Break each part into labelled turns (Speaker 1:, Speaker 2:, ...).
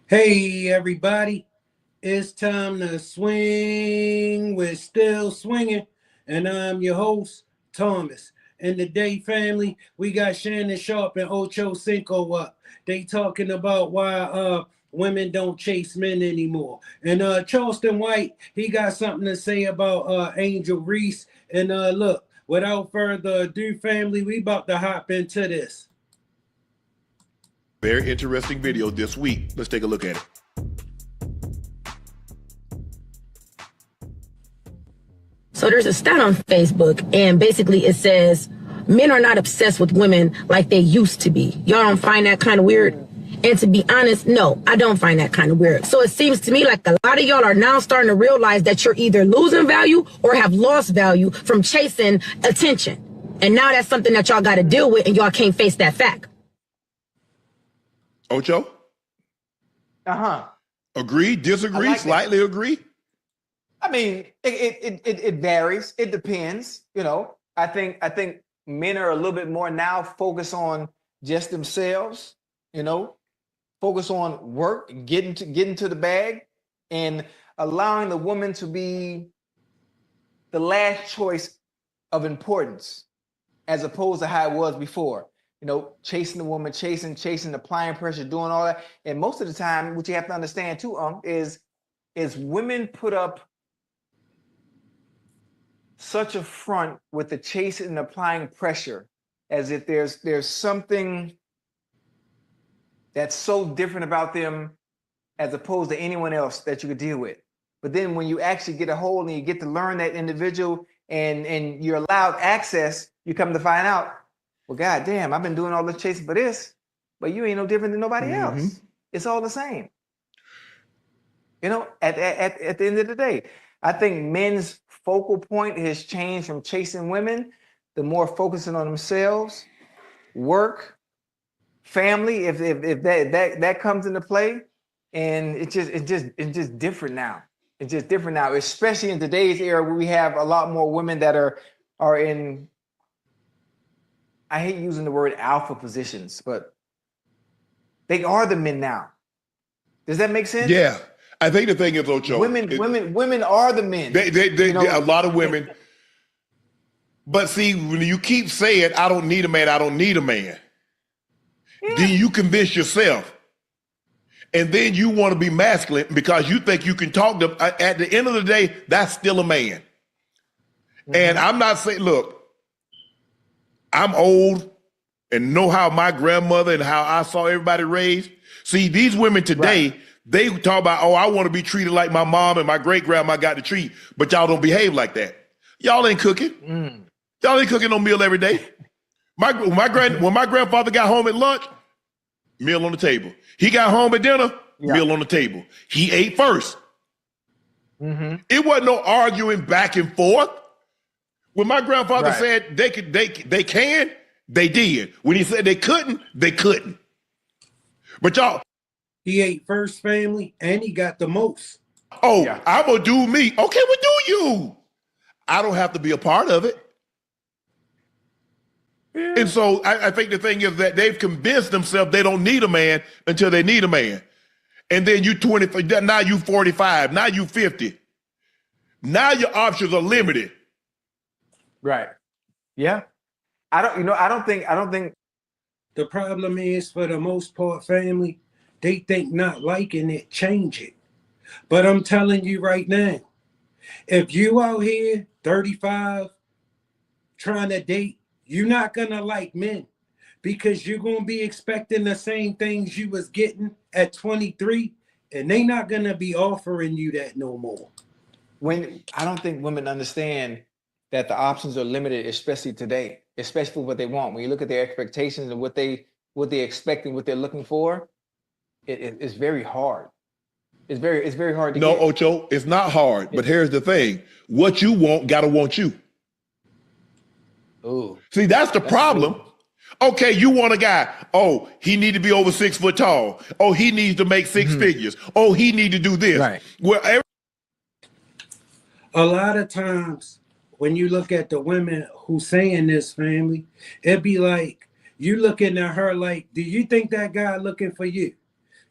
Speaker 1: Hey everybody, it's time to swing. We're still swinging, and I'm your host, Thomas. And today, family, we got Shannon Sharpe and Ocho Cinco up. They talking about why women don't chase men anymore. And Charlston White, he got something to say about Angel Reese. And look, without further ado, family, we about to hop into this.
Speaker 2: Very interesting video this week. Let's take a look at it.
Speaker 3: So there's a stat on Facebook, and basically it says men are not obsessed with women like they used to be. Y'all don't find that kind of weird? And to be honest, no, I don't find that kind of weird. So it seems to me like a lot of y'all are now starting to realize that you're either losing value or have lost value from chasing attention. And now that's something that y'all got to deal with, and y'all can't face that fact.
Speaker 2: Ocho? Agree, disagree, like slightly that. Agree?
Speaker 4: I mean, it varies. It depends. You know, I think men are a little bit more now focused on just themselves, you know, focus on work, getting to the bag, and allowing the woman to be the last choice of importance, as opposed to how it was before. You know, chasing the woman, chasing, applying pressure, doing all that. And most of the time, what you have to understand too, is women put up such a front with the chasing and applying pressure, as if there's something that's so different about them as opposed to anyone else that you could deal with. But then when you actually get a hold and you get to learn that individual and you're allowed access, you come to find out, well, God damn, I've been doing all this chasing for this, but you ain't no different than nobody else. It's all the same. You know, at the end of the day, I think men's focal point has changed from chasing women to more focusing on themselves, work, family, if that comes into play, and it's just different now. It's just different now, especially in today's era where we have a lot more women that are in, I hate using the word alpha positions, but they are the men now. Does that make sense?
Speaker 2: Yeah. I think the thing is, Ocho,
Speaker 4: women are the men.
Speaker 2: They you know, a lot of women. But see, when you keep saying, I don't need a man, I don't need a man, then you convince yourself. And then you want to be masculine because you think you can talk to, at the end of the day, that's still a man. And I'm not saying, look, I'm old and know how my grandmother and how I saw everybody raised. See, these women today, they talk about, oh, I want to be treated like my mom and my great grandma got to treat, but y'all don't behave like that. Y'all ain't cooking. Y'all ain't cooking no meal every day. When my grandfather got home at lunch, meal on the table. He got home at dinner, meal on the table. He ate first. It wasn't no arguing back and forth. When my grandfather said they can, they did. When he said they couldn't, they couldn't. But y'all,
Speaker 1: he ate first, family, and he got the most.
Speaker 2: Oh, I'm gonna do me. Okay, well, do you? I don't have to be a part of it. And so I think the thing is that they've convinced themselves they don't need a man until they need a man. And then you 20, now you 45, now you 50. Now your options are limited.
Speaker 4: Right. Yeah. I don't think
Speaker 1: the problem is, for the most part, family, they think not liking it change it. But I'm telling you right now, if you out here 35 trying to date, you're not gonna like men, because you're gonna be expecting the same things you was getting at 23, and they not gonna be offering you that no more.
Speaker 4: I don't think women understand that the options are limited, especially today, especially for what they want. When you look at their expectations and what they expect and what they're looking for, it's very hard. It's very hard to
Speaker 2: No,
Speaker 4: get.
Speaker 2: Ocho, it's not hard. But here's the thing: what you want gotta want you.
Speaker 4: Ooh,
Speaker 2: See, that's the problem. Okay, you want a guy. Oh, he need to be over 6 foot tall. Oh, he needs to make 6 figures. Oh, he need to do this.
Speaker 4: Right.
Speaker 2: Well,
Speaker 1: A lot of times when you look at the women who saying this, family, it be like you looking at her like, do you think that guy looking for you?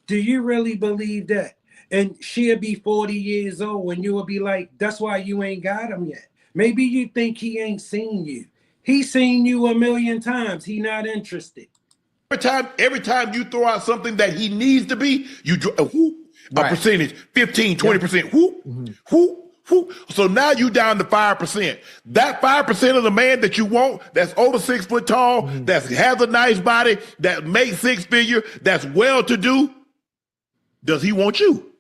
Speaker 1: Do you really believe that? And she'll be 40 years old and you will be like, that's why you ain't got him yet.Maybe you think he ain't seen you. He's seen you a million times. He not interested.
Speaker 2: every time you throw out something that he needs to be, you a
Speaker 4: Right.
Speaker 2: percentage, 15, 20%. So now you down to 5%. That 5% of the man that you want, that's over 6 foot tall, that has a nice body, that makes 6 figure, that's well to do, does he want you?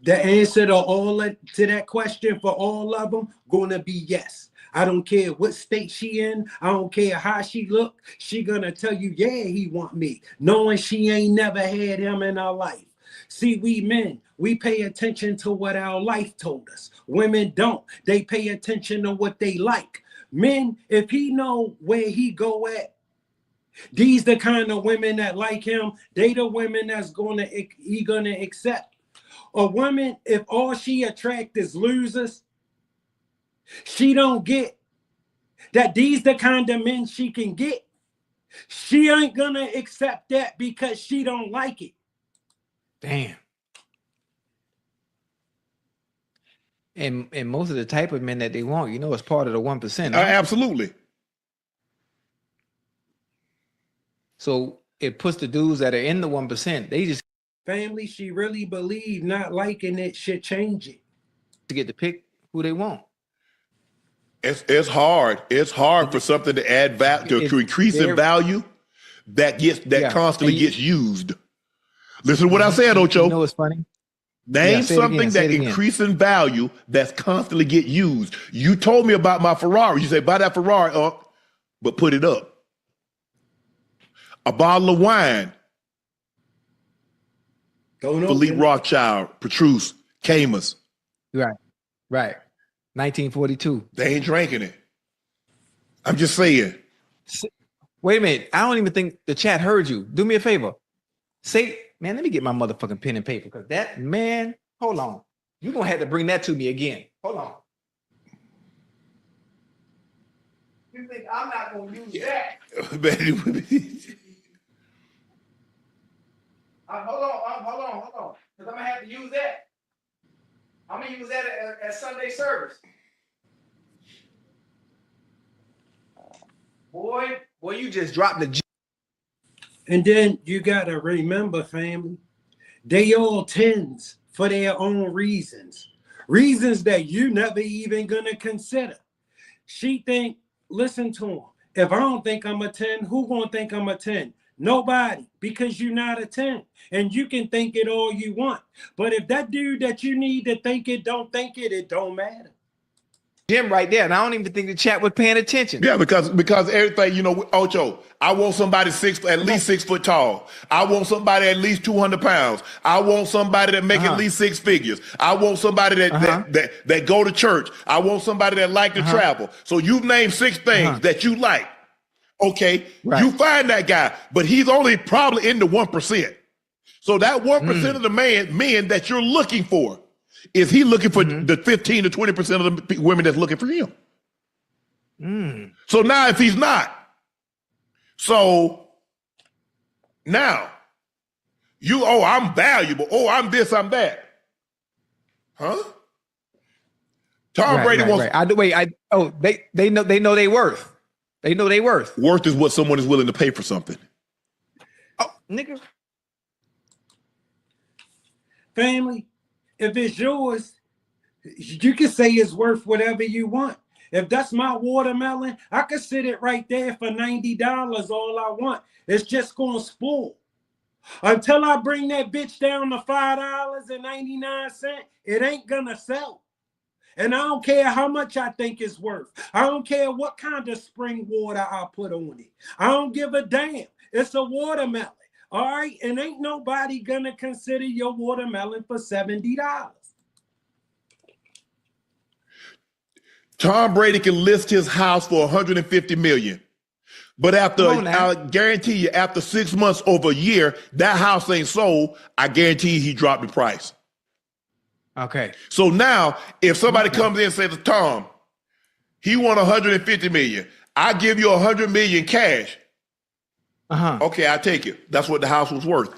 Speaker 1: The answer to that question for all of them gonna be yes. I don't care what state she in. I don't care how she look. She gonna tell you, yeah, he want me, knowing she ain't never had him in her life. See, we men, we pay attention to what our life told us. Women don't. They pay attention to what they like. Men, if he know where he go at, these the kind of women that like him. They the women that's he gonna accept. A woman, if all she attract is losers, she don't get that these the kind of men she can get. She ain't gonna accept that because she don't like it.
Speaker 4: Damn. And most of the type of men that they want, you know, it's part of the 1%. Huh?
Speaker 2: Absolutely.
Speaker 4: So it puts the dudes that are in the 1%, they just
Speaker 1: Family, she really believe not liking it should change it.
Speaker 4: get to pick who they want.
Speaker 2: It's hard. It's hard for something to add value, to increase in value that constantly gets used. Listen to what I said, Ocho.
Speaker 4: You know what's funny?
Speaker 2: Name something that increase in value that's constantly get used. You told me about my Ferrari. You say, buy that Ferrari, but put it up. A bottle of wine. Philippe Rothschild, Petrus, Camus.
Speaker 4: Right. 1942.
Speaker 2: They ain't drinking it. I'm just saying.
Speaker 4: Wait a minute. I don't even think the chat heard you. Do me a favor. Say, man, let me get my motherfucking pen and paper because that, man, hold on. You're going to have to bring that to me again. Hold on. You think I'm not going to use that? Hold on. Because I'm going to have to use that. I'm going to use that at Sunday service. Boy, you just dropped the G.
Speaker 1: And then you got to remember, family, they all tens for their own reasons. Reasons that you never even going to consider. She think, listen to him. If I don't think I'm a 10, who going to think I'm a 10? Nobody, because you're not a 10. And you can think it all you want. But if that dude that you need to think it don't think it, it don't matter.
Speaker 4: Jim right there, and I don't even think the chat was paying attention.
Speaker 2: Yeah, because everything, you know, Ocho, I want somebody at least 6 foot tall. I want somebody at least 200 pounds. I want somebody that make at least 6 figures. I want somebody that go to church. I want somebody that like to travel. So you've named 6 things that you like. Okay, you find that guy, but he's only probably in the 1%. So that 1% of the men that you're looking for, is he looking for the 15 to 20% of the women that's looking for him? So now if he's not, so now I'm valuable. Oh, I'm this, I'm that. Huh? Tom Brady wants.
Speaker 4: They know they worth. They know they worth.
Speaker 2: Worth is what someone is willing to pay for something.
Speaker 4: Oh, nigga.
Speaker 1: Family, if it's yours, you can say it's worth whatever you want. If that's my watermelon, I could sit it right there for $90 all I want. It's just going to spoil. Until I bring that bitch down to $5.99, it ain't gonna sell. And I don't care how much I think it's worth. I don't care what kind of spring water I put on it. I don't give a damn. It's a watermelon. All right. And ain't nobody gonna consider your watermelon for $70.
Speaker 2: Tom Brady can list his house for $150 million. But after, I guarantee you, after 6 months, over a year, that house ain't sold. I guarantee you he dropped the price.
Speaker 4: Okay.
Speaker 2: So now, if somebody comes in and says to Tom, he want $150 million, I give you $100 million cash. Okay, I take it. That's what the house was worth.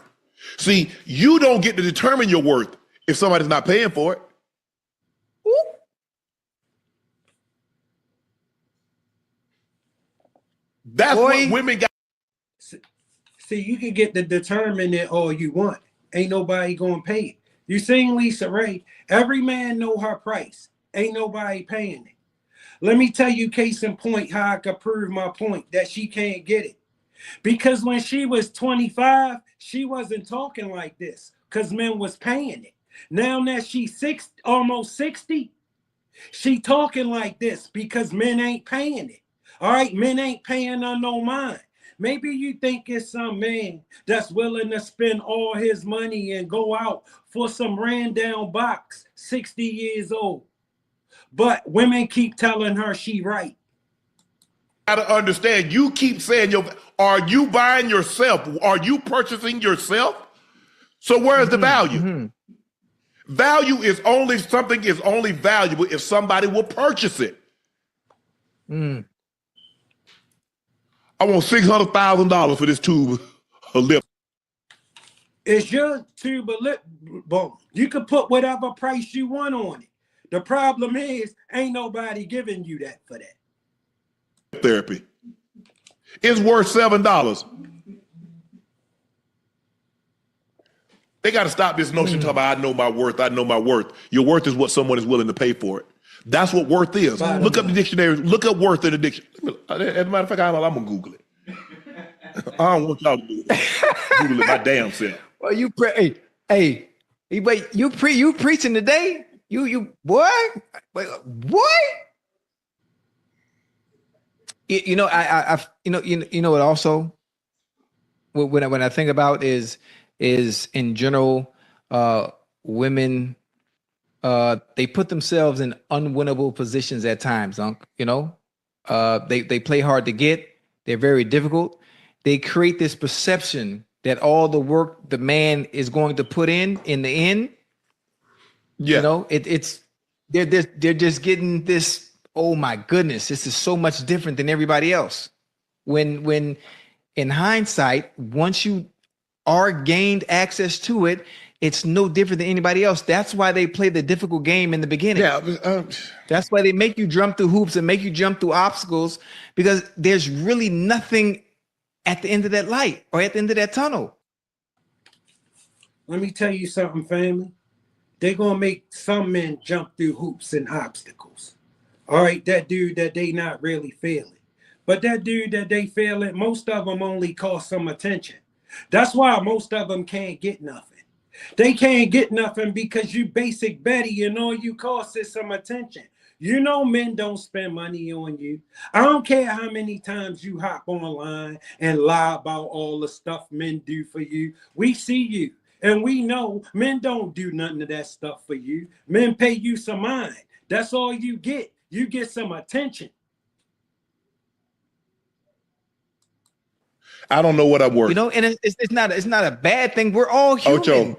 Speaker 2: See, you don't get to determine your worth if somebody's not paying for it. That's what women got.
Speaker 1: See, you can get to determine it all you want. Ain't nobody gonna pay it. You seen Lisa Ray? Every man know her price. Ain't nobody paying it. Let me tell you, case in point, how I could prove my point that she can't get it. Because when she was 25, she wasn't talking like this because men was paying it. Now that she's almost 60, she talking like this because men ain't paying it. All right, men ain't paying her no mind. Maybe you think it's some man that's willing to spend all his money and go out for some ran down box, 60 years old. But women keep telling her she right.
Speaker 2: Gotta understand, you keep saying, are you buying yourself? Are you purchasing yourself? So where's the value? Value is only, something is only valuable if somebody will purchase it. I want $600,000 for this tube of lip.
Speaker 1: It's your tube of lip balm. You can put whatever price you want on it. The problem is, ain't nobody giving you that for that.
Speaker 2: Therapy. It's worth $7. They got to stop this notion talking about, I know my worth, I know my worth. Your worth is what someone is willing to pay for it. That's what worth is. Look up the dictionary. Look up worth in the dictionary. As a matter of fact, I'm going to Google it. I don't want y'all to do it. Google it my damn self.
Speaker 4: Well, but you preaching today? You boy, what? You know, you know what also, when I think about is in general, women, they put themselves in unwinnable positions at times. You know, they play hard to get. They're very difficult. They create this perception that all the work the man is going to put in the end, you know, they're just getting this. Oh my goodness, this is so much different than everybody else. When in hindsight, once you are gained access to it, it's no different than anybody else. That's why they play the difficult game in the beginning. That's why they make you jump through hoops and make you jump through obstacles, because there's really nothing at the end of that light or at the end of that tunnel.
Speaker 1: Let me tell you something, family. They're going to make some men jump through hoops and obstacles. All right, that dude that they not really feeling. But that dude that they feeling, most of them only cost some attention. That's why most of them can't get nothing. They can't get nothing because you basic Betty and all you cost is some attention. You know men don't spend money on you. I don't care how many times you hop online and lie about all the stuff men do for you. We see you. And we know men don't do nothing of that stuff for you. Men pay you some mind. That's all you get. You get some attention.
Speaker 2: I don't know what I'm worth.
Speaker 4: You know, and it's not a bad thing. We're all human.
Speaker 2: Ocho.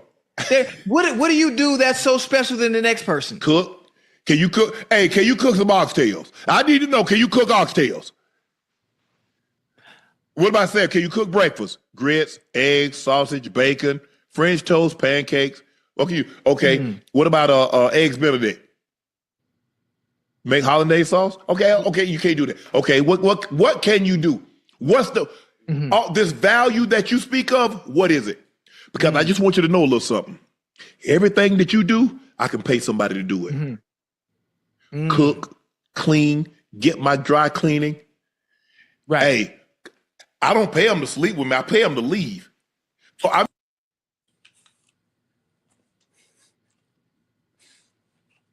Speaker 4: What do you do that's so special than the next person?
Speaker 2: Cook. Can you cook? Hey, can you cook some oxtails? I need to know, can you cook oxtails? What about saying, can you cook breakfast? Grits, eggs, sausage, bacon, French toast, pancakes. Okay. What about eggs Benedict? Make hollandaise sauce? Okay, you can't do that. Okay, what can you do? What's the this value that you speak of? What is it? Because I just want you to know a little something. Everything that you do, I can pay somebody to do it. Cook, clean, get my dry cleaning. Right. Hey, I don't pay them to sleep with me. I pay them to leave. So I'm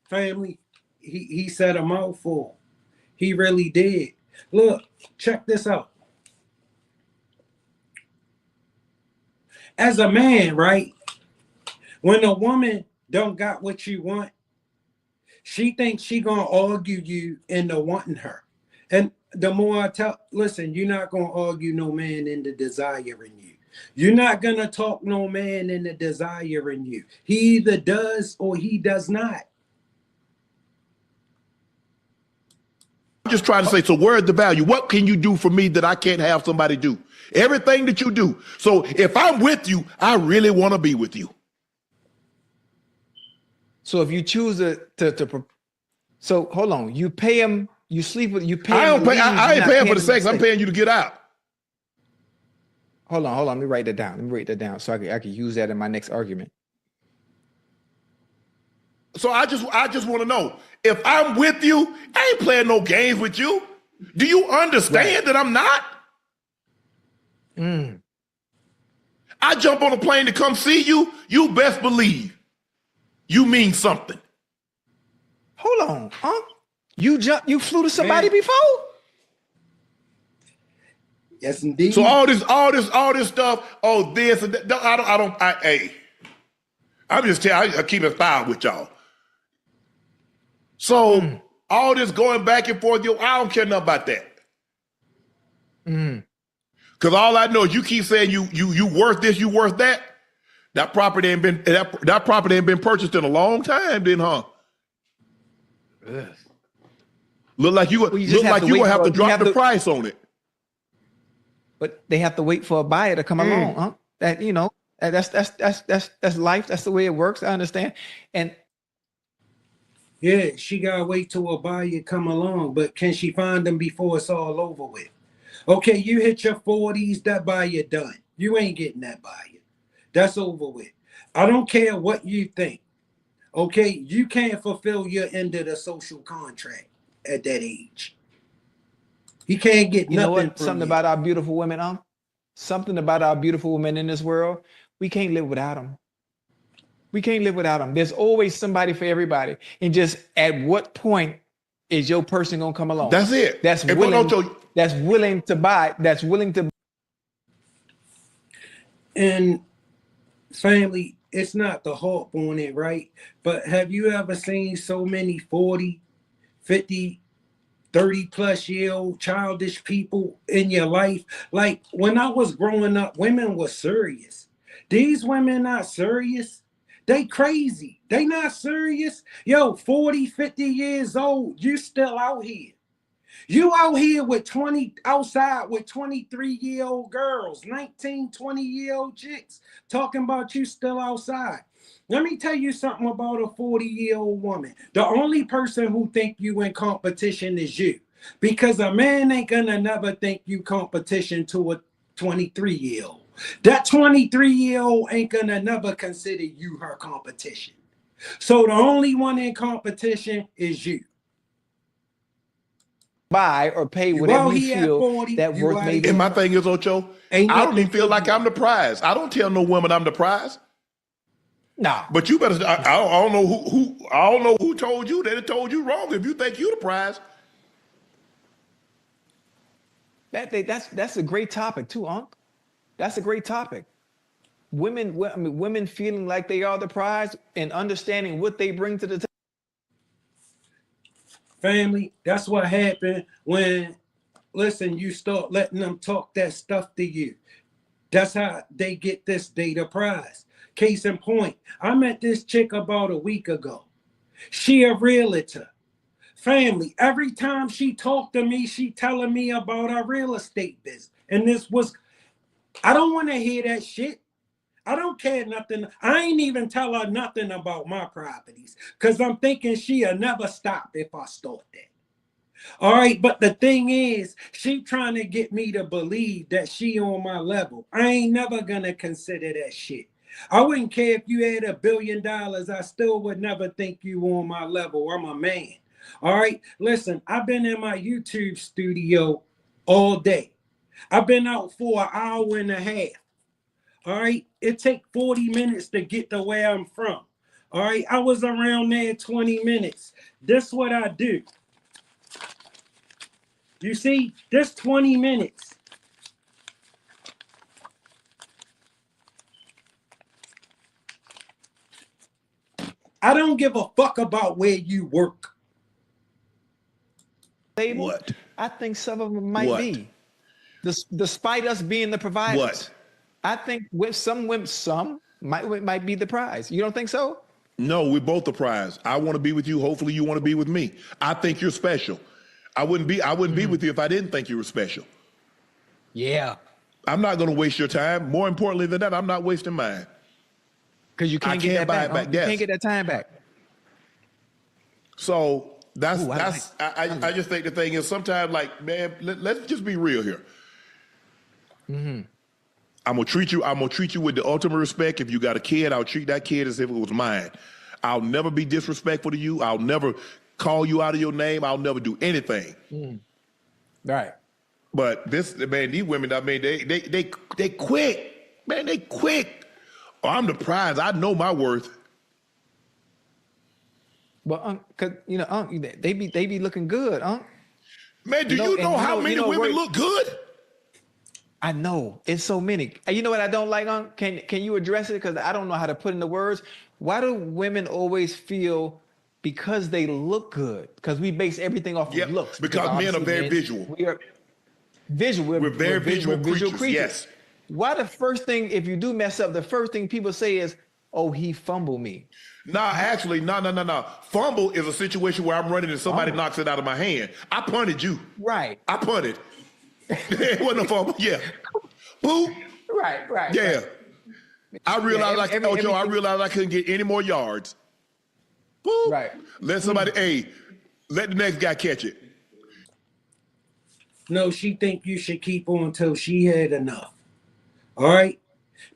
Speaker 1: family, he said a mouthful. He really did. Look, check this out. As a man, right? When a woman don't got what you want, she thinks she gonna argue you into wanting her. And the more I tell, listen, you're not gonna argue no man into desiring you. You're not gonna talk no man into desiring you. He either does or he does not.
Speaker 2: I'm just trying to say, so where's the value? What can you do for me that I can't have somebody do? Everything that you do. So if I'm with you, I really want to be with you.
Speaker 4: So if you choose so hold on, you pay him, you sleep with, you pay him.
Speaker 2: I ain't paying for the sex. I'm paying you to get out.
Speaker 4: Hold on. Let me write that down. Let me write that down so I can use that in my next argument.
Speaker 2: So I just want to know, if I'm with you, I ain't playing no games with you. Do you understand that I'm not? I jump on a plane to come see you. You best believe you mean something.
Speaker 4: Hold on, huh? You flew to somebody before?
Speaker 1: Yes, indeed.
Speaker 2: So all this stuff, this and that. Hey, I'm just telling you, I keep it foul with y'all. So all this going back and forth, I don't care nothing about that. Because all I know is you keep saying you worth this, you worth that. That property ain't been purchased in a long time, then, huh?
Speaker 4: Ugh.
Speaker 2: Look like you gonna have to drop the price on it.
Speaker 4: But they have to wait for a buyer to come along, huh? That that's life. That's the way it works. I understand. And
Speaker 1: yeah, she gotta wait till a buyer come along, but can she find them before it's all over with? Okay, you hit your 40s, that buyer done. You ain't getting that buyer. That's over with. I don't care what you think. Okay, you can't fulfill your end of the social contract at that age. He can't get
Speaker 4: you know
Speaker 1: nothing
Speaker 4: what?
Speaker 1: from
Speaker 4: Something
Speaker 1: you.
Speaker 4: about our beautiful women, huh? Something about our beautiful women in this world. We can't live without them. We can't live without them. There's always somebody for everybody. And just at what point is your person gonna come along?
Speaker 2: That's it.
Speaker 4: That's willing to buy. That's willing to.
Speaker 1: And family, it's not the harp on it, right? But have you ever seen so many 40, 50, 30 plus year old childish people in your life? Like when I was growing up, women were serious. These women not serious. They crazy. They not serious. Yo, 40, 50 years old, you still out here. You out here with outside with 23-year-old girls, 19, 20-year-old chicks, talking about you still outside. Let me tell you something about a 40-year-old woman. The only person who think you in competition is you. Because a man ain't gonna never think you competition to a 23-year-old. That 23-year-old ain't gonna never consider you her competition. So the only one in competition is you.
Speaker 4: Buy or pay whatever you feel
Speaker 1: 40,
Speaker 4: that worth maybe.
Speaker 2: And my thing is, Ocho, I don't even feel like I'm the prize. I don't tell no woman I'm the prize.
Speaker 4: Nah.
Speaker 2: But you better. I don't know I don't know who told you. They told you wrong. If you think you the prize.
Speaker 4: That's a great topic too, Unc. That's a great topic. Women feeling like they are the prize and understanding what they bring to the table.
Speaker 1: Family, that's what happened when, listen, you start letting them talk that stuff to you. That's how they get this data prize. Case in point, I met this chick about a week ago. She a realtor. Family, every time she talked to me, she telling me about her real estate business. And I don't want to hear that shit. I don't care nothing. I ain't even tell her nothing about my properties because I'm thinking she'll never stop if I start that. All right, but the thing is, she trying to get me to believe that she on my level. I ain't never gonna consider that shit. I wouldn't care if you had $1 billion. I still would never think you on my level. I'm a man. All right, listen, I've been in my YouTube studio all day. I've been out for an hour and a half. All right, it takes 40 minutes to get to where I'm from. All right, I was around there 20 minutes. This what I do. You see, this 20 minutes. I don't give a fuck about where you work.
Speaker 2: What?
Speaker 4: I think some of them might be. Despite us being the providers.
Speaker 2: What?
Speaker 4: I think with some women, some might be the prize. You don't think so?
Speaker 2: No, we're both the prize. I want to be with you. Hopefully you want to be with me. I think you're special. I wouldn't be with you if I didn't think you were special.
Speaker 4: Yeah.
Speaker 2: I'm not going to waste your time. More importantly than that, I'm not wasting mine.
Speaker 4: Because you can't get that back.
Speaker 2: Back.
Speaker 4: You
Speaker 2: Yes.
Speaker 4: can't get that time back.
Speaker 2: So I just think the thing is sometimes, like, man, let's just be real here.
Speaker 4: Mm-hmm.
Speaker 2: I'm gonna treat you with the ultimate respect. If you got a kid, I'll treat that kid as if it was mine. I'll never be disrespectful to you. I'll never call you out of your name. I'll never do anything.
Speaker 4: Right.
Speaker 2: But these women, I mean, they quick, man, they quick. Oh, I'm the prize. I know my worth.
Speaker 4: Well, cause they be looking good,
Speaker 2: Man, do you know how many women look good?
Speaker 4: I know it's so many. You know what I don't like, Can you address it? Because I don't know how to put into words. Why do women always feel because they look good? Because we base everything off of looks.
Speaker 2: Because men are very visual.
Speaker 4: We are visual.
Speaker 2: We're very visual creatures. Yes.
Speaker 4: Why the first thing, if you do mess up, the first thing people say is, "Oh, he fumbled me."
Speaker 2: Nah, actually, no. Fumble is a situation where I'm running and somebody knocks it out of my hand. I punted you.
Speaker 4: Right.
Speaker 2: I punted. It wasn't a fumble. Yeah. Boop.
Speaker 4: Right.
Speaker 2: Yeah. I realized I realized I couldn't get any more yards. Boop.
Speaker 4: Right.
Speaker 2: Let somebody, let the next guy catch it.
Speaker 1: No, she think you should keep on till she had enough. All right?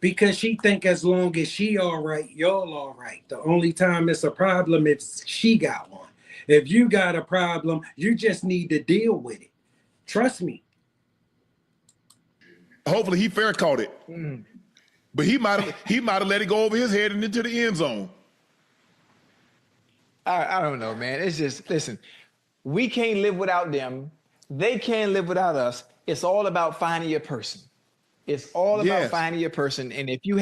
Speaker 1: Because she think as long as she all right, y'all all right. The only time it's a problem is she got one. If you got a problem, you just need to deal with it. Trust me.
Speaker 2: Hopefully he fair caught it. But he might have let it go over his head and into the end zone.
Speaker 4: I don't know, man. It's just, listen, we can't live without them. They can't live without us. It's all about finding your person. It's all about finding your person. And if you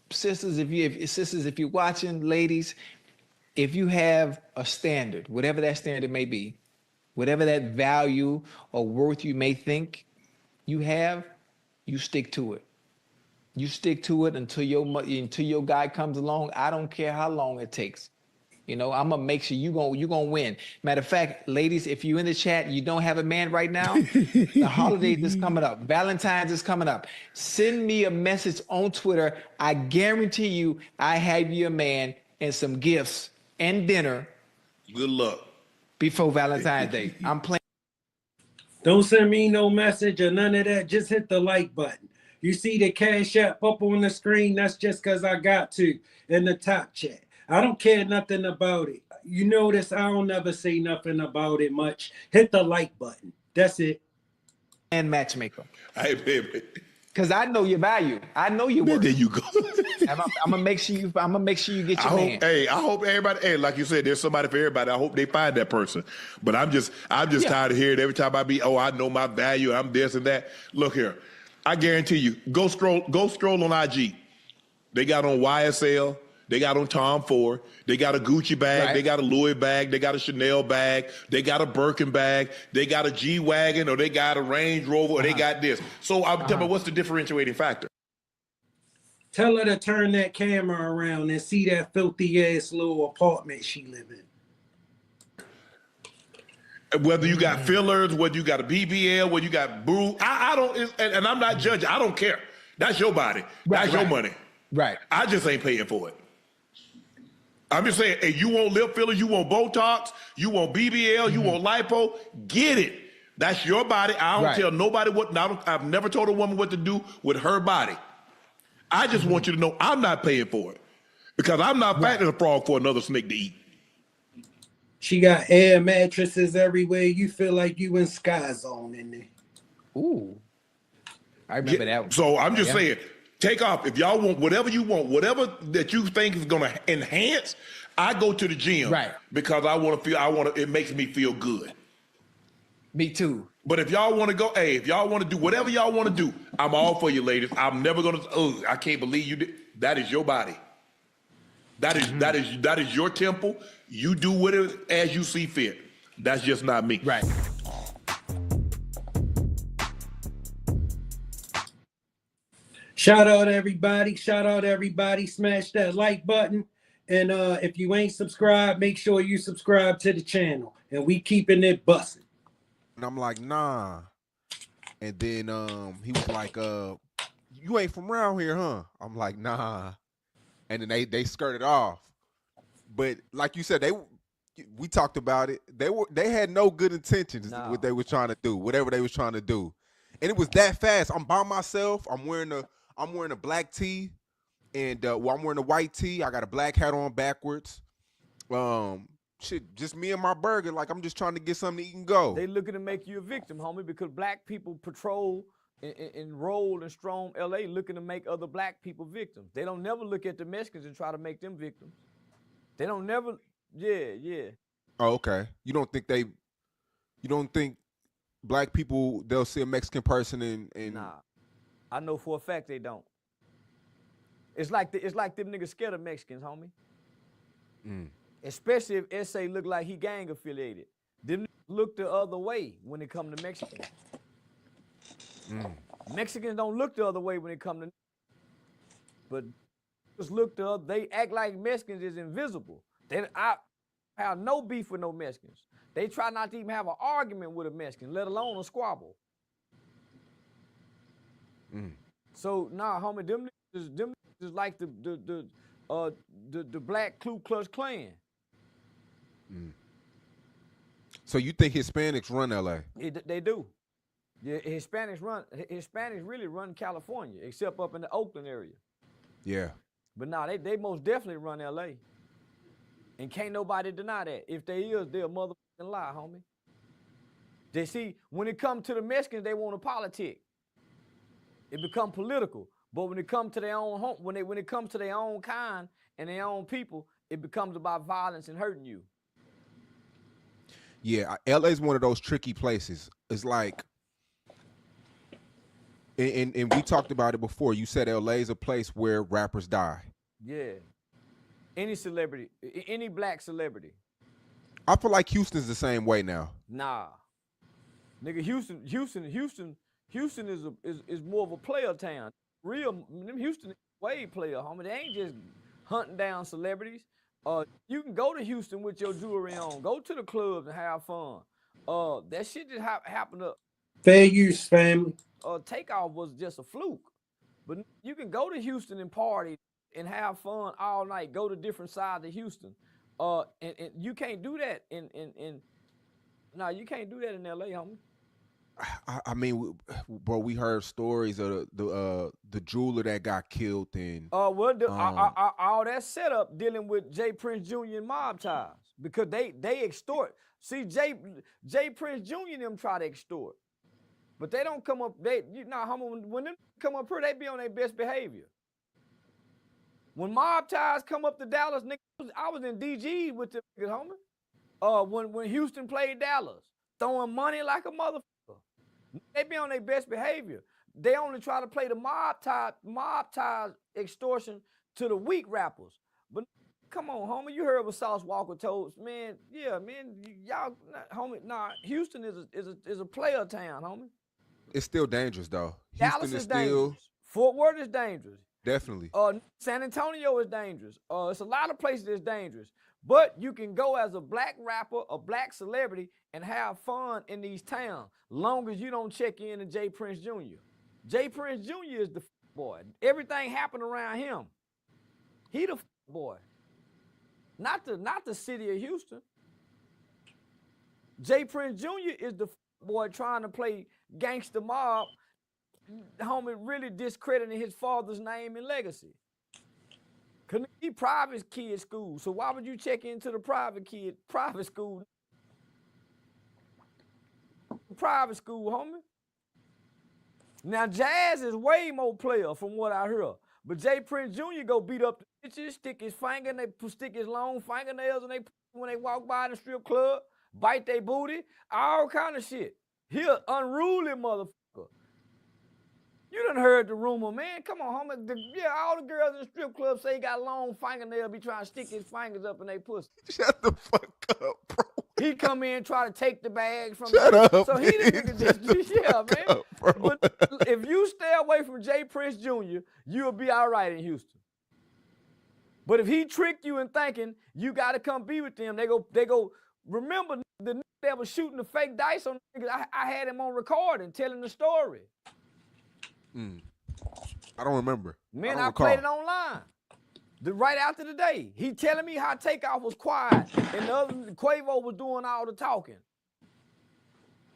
Speaker 4: sisters, if you're watching, ladies, if you have a standard, whatever that standard may be, whatever that value or worth you may think you have, you stick to it. You stick to it until your guy comes along. I don't care how long it takes. I'm gonna make sure you're gonna win. Matter of fact, ladies, if you're in the chat, you don't have a man right now, the holidays is coming up. Valentine's is coming up. Send me a message on Twitter. I guarantee you I have you a man and some gifts and dinner.
Speaker 2: Good luck.
Speaker 4: Before Valentine's Day. I'm playing.
Speaker 1: Don't send me no message or none of that. Just hit the like button. You see the Cash App up on the screen? That's just because I got to in the top chat. I don't care nothing about it. You notice I don't never say nothing about it much. Hit the like button. That's it.
Speaker 4: And matchmaker.
Speaker 2: Hey, baby.
Speaker 4: Because I know your value. I know your worth.
Speaker 2: There you go.
Speaker 4: I'm gonna make sure you get your man.
Speaker 2: I hope everybody, like you said, there's somebody for everybody. I hope they find that person. But I'm just tired of hearing every time I know my value, I'm this and that. Look here. I guarantee you, go stroll on IG. They got on YSL, they got on Tom Ford, they got a Gucci bag, they got a Louis bag, they got a Chanel bag, they got a Birkin bag, they got a G-Wagon, or they got a Range Rover, or they got this. So I'm telling you, what's the differentiating factor?
Speaker 1: Tell her to turn that camera around and see that filthy ass little apartment she live in.
Speaker 2: Whether you got fillers, whether you got a BBL, whether you got boo, I don't, and I'm not judging. I don't care. That's your body. That's your money.
Speaker 4: Right.
Speaker 2: I just ain't paying for it. I'm just saying, hey, you want lip fillers, you want Botox, you want BBL, you want lipo, get it. That's your body. I don't tell nobody what. I've never told a woman what to do with her body. I just want you to know I'm not paying for it because I'm not fattening a frog for another snake to eat.
Speaker 1: She got air mattresses everywhere. You feel like you in Sky Zone in there.
Speaker 4: Ooh. I remember that one.
Speaker 2: So I'm just saying, Take off. If y'all want whatever you want, whatever that you think is gonna enhance, I go to the gym.
Speaker 4: Right.
Speaker 2: Because it makes me feel good.
Speaker 4: Me too.
Speaker 2: But if y'all want to go, hey, if y'all want to do whatever y'all want to do, I'm all for you, ladies. I'm never gonna. Oh, I can't believe you did. That is your body. That is your temple. You do with it as you see fit. That's just not me.
Speaker 4: Right.
Speaker 1: Shout out everybody. Shout out everybody. Smash that like button. And if you ain't subscribed, make sure you subscribe to the channel. And we keeping it busting.
Speaker 5: And I'm like, nah. And then he was like, you ain't from around here, huh? I'm like, nah. And then they skirted off. But like you said, we talked about it. They had no good intentions what they were trying to do, whatever they was trying to do. And it was that fast. I'm by myself. I'm wearing a black tee, and I'm wearing a white tee. I got a black hat on backwards. Shit, just me and my burger. Like, I'm just trying to get something to eat and go.
Speaker 6: They looking to make you a victim, homie, because black people patrol and roll and storm LA looking to make other black people victims. They don't never look at the Mexicans and try to make them victims. They don't never, yeah.
Speaker 5: Oh, okay. You don't think black people, they'll see a Mexican person and
Speaker 6: Nah, I know for a fact they don't. It's like them niggas scared of Mexicans, homie. Especially if SA look like he gang affiliated. Them look the other way when it come to Mexicans. Mexicans don't look the other way when it come to, but just look the other. They act like Mexicans is invisible. I have no beef with no Mexicans. They try not to even have an argument with a Mexican, let alone a squabble. So nah, homie, them niggas is like the black Ku Klux Klan.
Speaker 5: So you think Hispanics run LA?
Speaker 6: They do. Yeah, Hispanics really run California, except up in the Oakland area.
Speaker 5: Yeah.
Speaker 6: But nah, they most definitely run LA. And can't nobody deny that. If they is, they're a motherfucking lie, homie. They see, when it comes to the Mexicans, they want to politic. It become political. But when it comes to their own home, when it comes to their own kind and their own people, it becomes about violence and hurting you.
Speaker 5: Yeah, LA is one of those tricky places. It's like, and we talked about it before. You said LA is a place where rappers die.
Speaker 6: Yeah. Any celebrity, any black celebrity.
Speaker 5: I feel like Houston's the same way now.
Speaker 6: Nah. Nigga, Houston is more of a player town. Them Houston is way player, homie. They ain't just hunting down celebrities. You can go to Houston with your jewelry on. Go to the clubs and have fun. That shit just happened to.
Speaker 1: Fair use, family.
Speaker 6: Takeoff was just a fluke. But you can go to Houston and party and have fun all night. Go to different sides of Houston. And you can't do that you can't do that in LA, homie.
Speaker 5: I mean, bro, we heard stories of the jeweler that got killed and
Speaker 6: all that setup dealing with Jay Prince Jr. and mob ties because they extort. See, Jay Prince Jr. and them try to extort, but they don't come up. Homie, when them come up here, they be on their best behavior. When mob ties come up to Dallas, nigga, I was in DG with them niggas, homie. When Houston played Dallas, throwing money like a motherfucker. They be on their best behavior. They only try to play the mob ties extortion to the weak rappers. But come on, homie, you heard what Sauce Walker told, man. Yeah, man, y'all, homie. Nah, Houston is a player town, homie.
Speaker 5: It's still dangerous though.
Speaker 6: Dallas
Speaker 5: Houston
Speaker 6: is dangerous. Fort Worth is dangerous.
Speaker 5: Definitely.
Speaker 6: San Antonio is dangerous. It's a lot of places that's dangerous. But you can go as a black rapper, a black celebrity, and have fun in these towns, long as you don't check in to Jay Prince Jr. Jay Prince Jr. is the boy. Everything happened around him. He the boy. Not the city of Houston. Jay Prince Jr. is the boy trying to play gangster mob, homie, really discrediting his father's name and legacy. Cause he private kid school, so why would you check into the private school? Private school, homie. Now Jazz is way more player from what I hear. But Jay Prince Jr. go beat up the bitches, stick his finger, and they stick his long fingernails, and they when they walk by in the strip club, bite their booty, all kind of shit. He an unruly motherfucker. You done heard the rumor, man. Come on, homie. All the girls in the strip club say he got long fingernails, be trying to stick his fingers up in their pussy.
Speaker 5: Shut the fuck up, bro.
Speaker 6: He come in and try to take the bags from
Speaker 5: Shut
Speaker 6: them.
Speaker 5: up,
Speaker 6: So he the nigga just, yeah, man.
Speaker 5: up, bro.
Speaker 6: But if you stay away from Jay Prince Jr., you'll be all right in Houston. But if he tricked you in thinking you got to come be with them, they go. Remember the nigga that was shooting the fake dice on the niggas? I had him on recording telling the story.
Speaker 5: I don't remember.
Speaker 6: Man, I played it online. Right after the day, he telling me how Takeoff was quiet and the other Quavo was doing all the talking.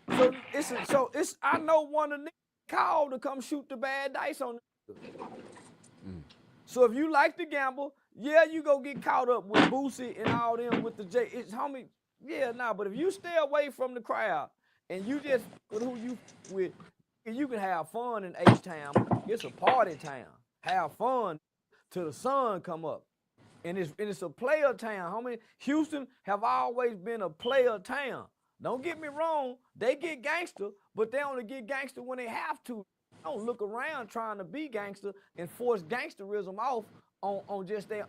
Speaker 6: So it's I know one of the niggas called to come shoot the bad dice on the niggas. So if you like to gamble, yeah, you go get caught up with Boosie and all them with the J. It's homie, yeah, nah. But if you stay away from the crowd and you just with who you with, you can have fun in H-Town. It's a party town. Have fun till the sun come up. And it's a player town. Homie, Houston have always been a player town. Don't get me wrong, they get gangster, but they only get gangster when they have to. Don't look around trying to be gangster and force gangsterism off on just they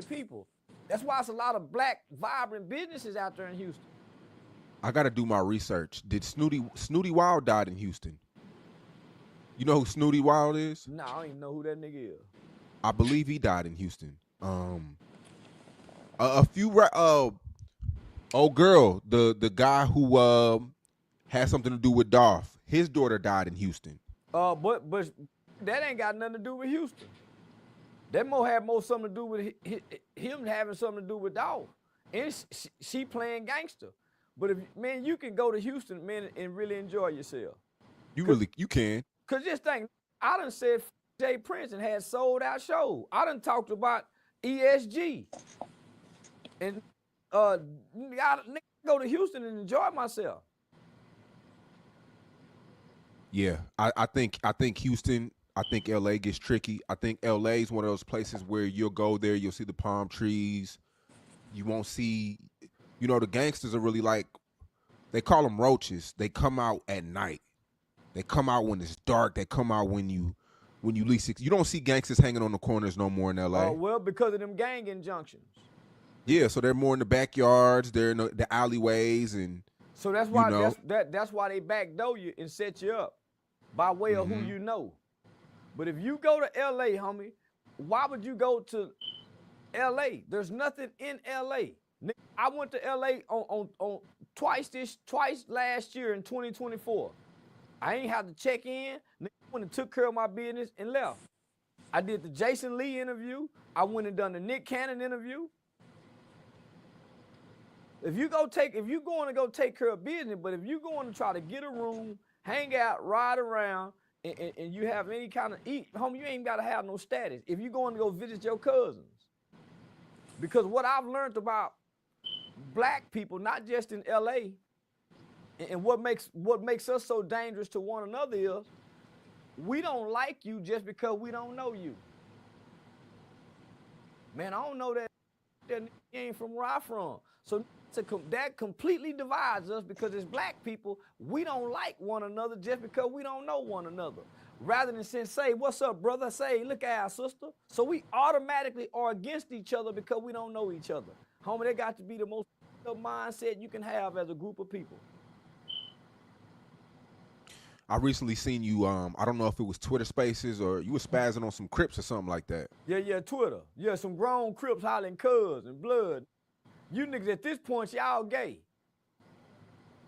Speaker 6: people. That's why it's a lot of black, vibrant businesses out there in Houston.
Speaker 5: I got to do my research. Did Snooty Wild died in Houston? You know who Snooty Wild is?
Speaker 6: Nah, I don't even know who that nigga is.
Speaker 5: I believe he died in Houston. Old girl, the guy who had something to do with Dolph, his daughter died in Houston.
Speaker 6: But that ain't got nothing to do with Houston. That had more something to do with him having something to do with Dolph. And she playing gangster. But man, you can go to Houston, man, and really enjoy yourself.
Speaker 5: You can.
Speaker 6: Cause just think, I done said Jay Prince and had sold out shows. I done talked about ESG. And I go to Houston and enjoy myself.
Speaker 5: Yeah, I think Houston, I think LA gets tricky. I think LA is one of those places where you'll go there, you'll see the palm trees. You won't see, the gangsters are really like, they call them roaches. They come out at night. They come out when it's dark. They come out when you least. You don't see gangsters hanging on the corners no more in LA.
Speaker 6: Well, because of them gang injunctions.
Speaker 5: Yeah, so they're more in the backyards. They're in the alleyways, and
Speaker 6: so that's why that's why they backdoor you and set you up by way of who you know. But if you go to LA, homie, why would you go to LA? There's nothing in LA. I went to LA on twice last year in 2024. I ain't had to check in. I went and took care of my business and left. I did the Jason Lee interview. I went and done the Nick Cannon interview. If you going to go take care of business, but if you going to try to get a room, hang out, ride around, and you have any kind of eat, homie, you ain't got to have no status. If you going to go visit your cousins. Because what I've learned about black people, not just in LA, and what makes us so dangerous to one another is we don't like you just because we don't know you. Man, I don't know that ain't from where I'm from. So that completely divides us because as black people, we don't like one another just because we don't know one another. Rather than say, what's up, brother? Say, look at our sister. So we automatically are against each other because we don't know each other. Homie, that got to be the most mindset you can have as a group of people.
Speaker 5: I recently seen you, I don't know if it was Twitter Spaces or you were spazzing on some Crips or something like that.
Speaker 6: Yeah, Twitter. Yeah, some grown Crips hollering cuz and blood. You niggas at this point, y'all gay.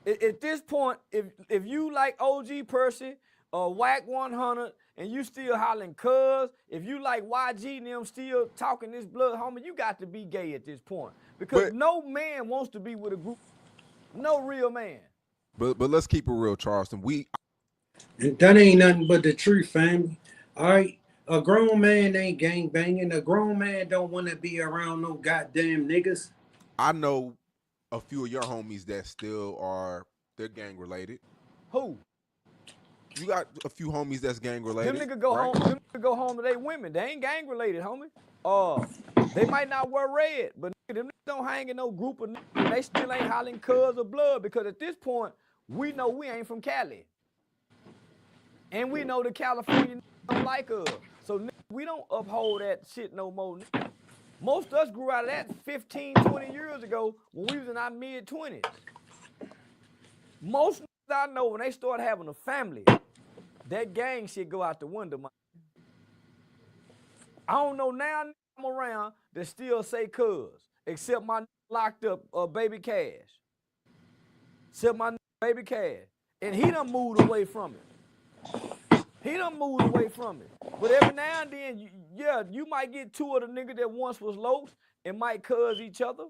Speaker 6: At this point, if you like OG Percy or Whack 100 and you still hollering cuz, if you like YG and them still talking this blood, homie, you got to be gay at this point. Because no man wants to be with a group, no real man.
Speaker 5: But let's keep it real, Charleston.
Speaker 1: That ain't nothing but the truth, family. All right, a grown man ain't gang banging. A grown man don't want to be around no goddamn niggas.
Speaker 5: I know a few of your homies that still they're gang related.
Speaker 6: Who?
Speaker 5: You got a few homies that's gang
Speaker 6: Them
Speaker 5: related.
Speaker 6: niggas go
Speaker 5: right?
Speaker 6: home. Them niggas go home to their women. They ain't gang related, homie. They might not wear red, but nigga, them niggas don't hang in no group of niggas. And they still ain't hollering cuz or blood because at this point we know we ain't from Cali, and we know the California niggas don't like us. So nigga, we don't uphold that shit no more. Nigga. Most of us grew out of that 15, 20 years ago when we was in our mid-20s. Most niggas I know when they start having a family, that gang shit go out the window, man. I don't know now I'm around that still say cuz, except my locked up Baby Cash. Except my Baby Cash. And he done moved away from it. He done moved away from it. But every now and then, you might get two of the niggas that once was low and might cuz each other.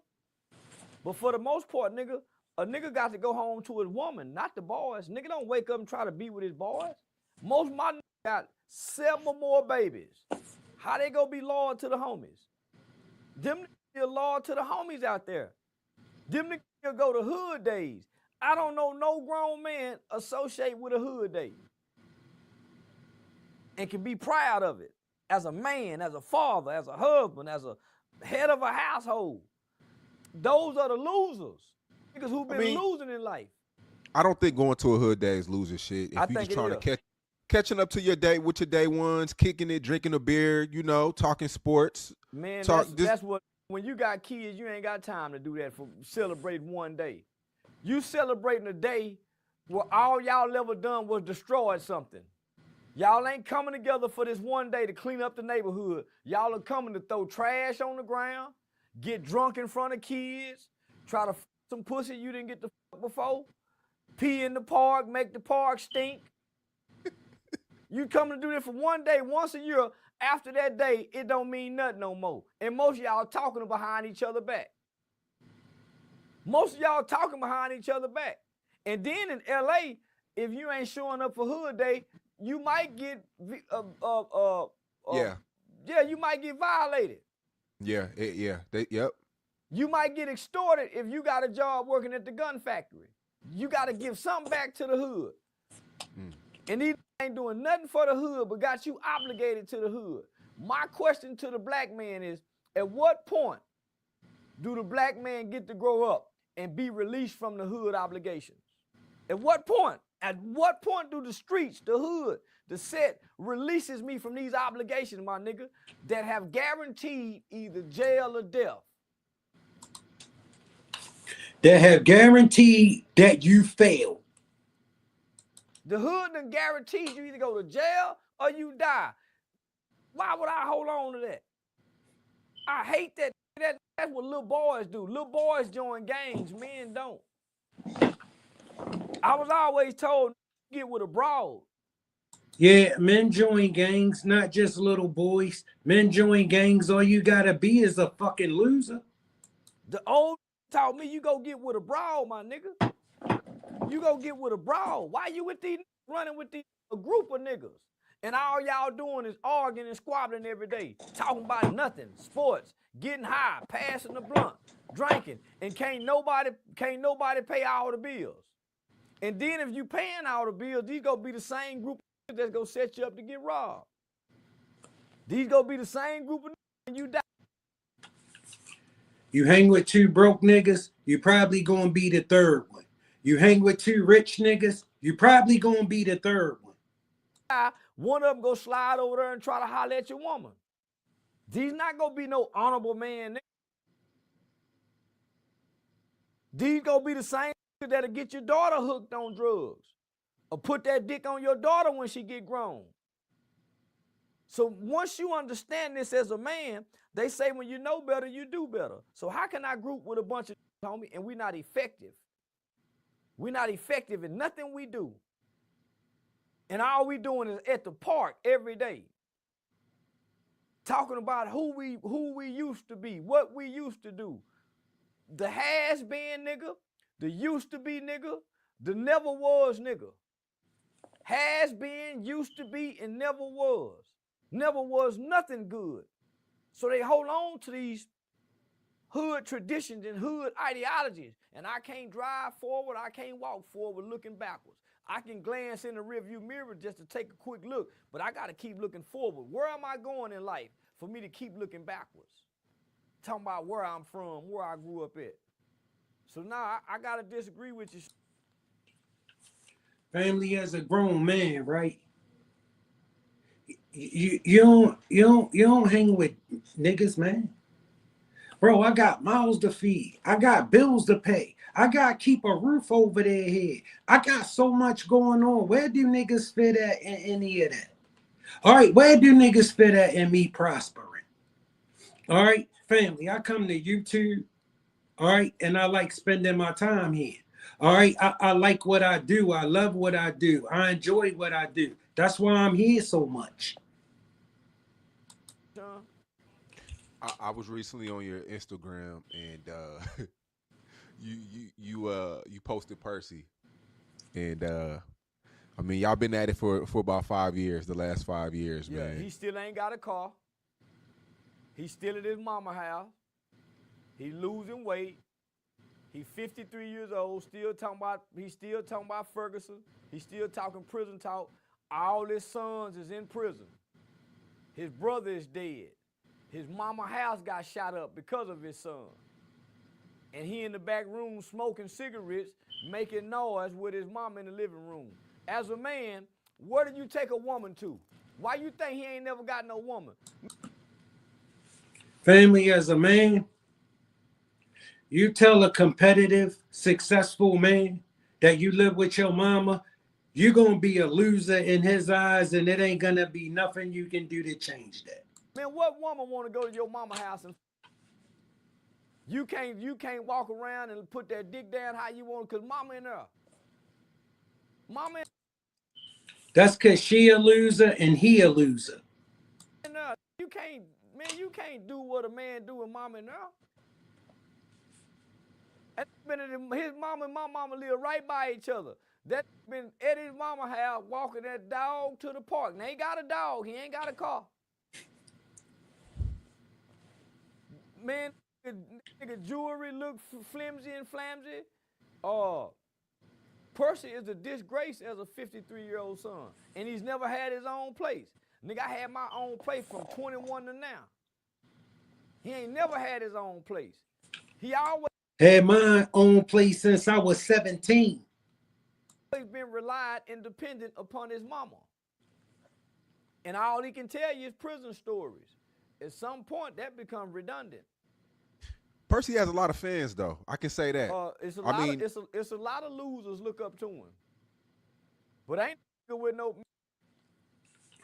Speaker 6: But for the most part, nigga, a nigga got to go home to his woman, not the boys. Nigga don't wake up and try to be with his boys. Most of my niggas got 7 or more babies. How they gonna be loyal to the homies? Them niggas are loyal to the homies out there. Them niggas go to hood days. I don't know no grown man associate with a hood day and can be proud of it as a man, as a father, as a husband, as a head of a household. Those are the losers. Niggas who been losing in life.
Speaker 5: I don't think going to a hood day is losing shit.
Speaker 6: I
Speaker 5: If you
Speaker 6: think
Speaker 5: just trying
Speaker 6: it
Speaker 5: to catching up to your day with your day ones, kicking it, drinking a beer, talking sports.
Speaker 6: Man, that's what, when you got kids, you ain't got time to do that for celebrating one day. You celebrating a day where all y'all ever done was destroy something. Y'all ain't coming together for this one day to clean up the neighborhood. Y'all are coming to throw trash on the ground, get drunk in front of kids, try to f some pussy you didn't get to fuck before, pee in the park, make the park stink. You coming to do this for one day, once a year. After that day, it don't mean nothing no more. And most of y'all talking behind each other back. Most of y'all talking behind each other back. And then in LA, if you ain't showing up for hood day, you might get you might get violated.
Speaker 5: Yep.
Speaker 6: You might get extorted if you got a job working at the gun factory. You got to give something back to the hood. And these ain't doing nothing for the hood but got you obligated to the hood. My question to the black man is, at what point do the black man get to grow up and be released from the hood obligations? At what point? At what point do the streets, the hood, the set releases me from these obligations, my nigga, that have guaranteed either jail or death?
Speaker 1: That have guaranteed that you fail.
Speaker 6: The hood done guaranteed you either go to jail or you die. Why would I hold on to that? I hate that. That's what little boys do. Little boys join gangs, men don't. I was always told, get with a broad.
Speaker 1: Yeah, men join gangs, not just little boys. Men join gangs, all you gotta be is a fucking loser.
Speaker 6: The old taught me you go get with a broad, my nigga. You go get with a broad. Why you with these running with a group of niggas? And all y'all doing is arguing and squabbling every day, talking about nothing, sports, getting high, passing the blunt, drinking, and can't nobody pay all the bills. And then if you paying all the bills, these gonna be the same group of niggas that's gonna set you up to get robbed. These gonna be the same group of niggas when you die.
Speaker 1: You hang with 2 broke niggas, you probably gonna be the 3rd one. You hang with 2 rich niggas, you probably gonna be the 3rd one.
Speaker 6: One of them go slide over there and try to holler at your woman. These not gonna be no honorable man. These gonna be the same that'll get your daughter hooked on drugs or put that dick on your daughter when she get grown. So once you understand this as a man, they say when you know better, you do better. So how can I group with a bunch of homie and we're not effective? We're not effective in nothing we do. And all we doing is at the park every day. Talking about who we used to be, what we used to do. The has been nigga, the used to be nigga, the never was nigga. Has been, used to be, and never was. Never was nothing good. So they hold on to these hood traditions and hood ideologies. And I can't drive forward, I can't walk forward looking backwards. I can glance in the rearview mirror just to take a quick look, but I got to keep looking forward. Where am I going in life for me to keep looking backwards? Talking about where I'm from, where I grew up at. So now I got to disagree with you.
Speaker 1: Family, as a grown man, right? You don't hang with niggas, man. Bro, I got mouths to feed. I got bills to pay. I got to keep a roof over their head. I got so much going on. Where do niggas fit at in any of that? All right, where do niggas fit at in me prospering? All right, family, I come to YouTube, all right, and I like spending my time here. All right, I like what I do. I love what I do. I enjoy what I do. That's why I'm here so much.
Speaker 5: I was recently on your Instagram and you posted Percy, and I mean y'all been at it for about 5 years, the last 5 years,
Speaker 6: Yeah,
Speaker 5: man.
Speaker 6: he still ain't got a car. He's still at his mama house. He losing weight. He's 53 years old, he's still talking about Ferguson. He's still talking prison talk. All his sons is in prison. His brother is dead. His mama house got shot up because of his son. And he in the back room smoking cigarettes, making noise with his mama in the living room. As a man, where did you take a woman to? Why you think he ain't never got no woman?
Speaker 1: Family, as a man, you tell a competitive, successful man that you live with your mama, you're going to be a loser in his eyes, and it ain't going to be nothing you can do to change that.
Speaker 6: Man, what woman want to go to your mama house and you can't walk around and put that dick down how you want because mama in there. Mama
Speaker 1: That's because she a loser and he a loser.
Speaker 6: in there. You can't do what a man do with mama in there. His mama and my mama live right by each other. That been Eddie's mama house walking that dog to the park. And they ain't got a dog. He ain't got a car. Man, nigga jewelry look flimsy and flamsy. Percy is a disgrace as a 53-year-old son. And he's never had his own place. Nigga, I had my own place from 21 to now. He ain't never had his own place. He always
Speaker 1: had my own place since I was 17.
Speaker 6: Been relied and dependent upon his mama. And all he can tell you is prison stories. At some point, that becomes redundant.
Speaker 5: Percy has a lot of fans, though. I can say that.
Speaker 6: It's a lot of losers look up to him. But ain't with no.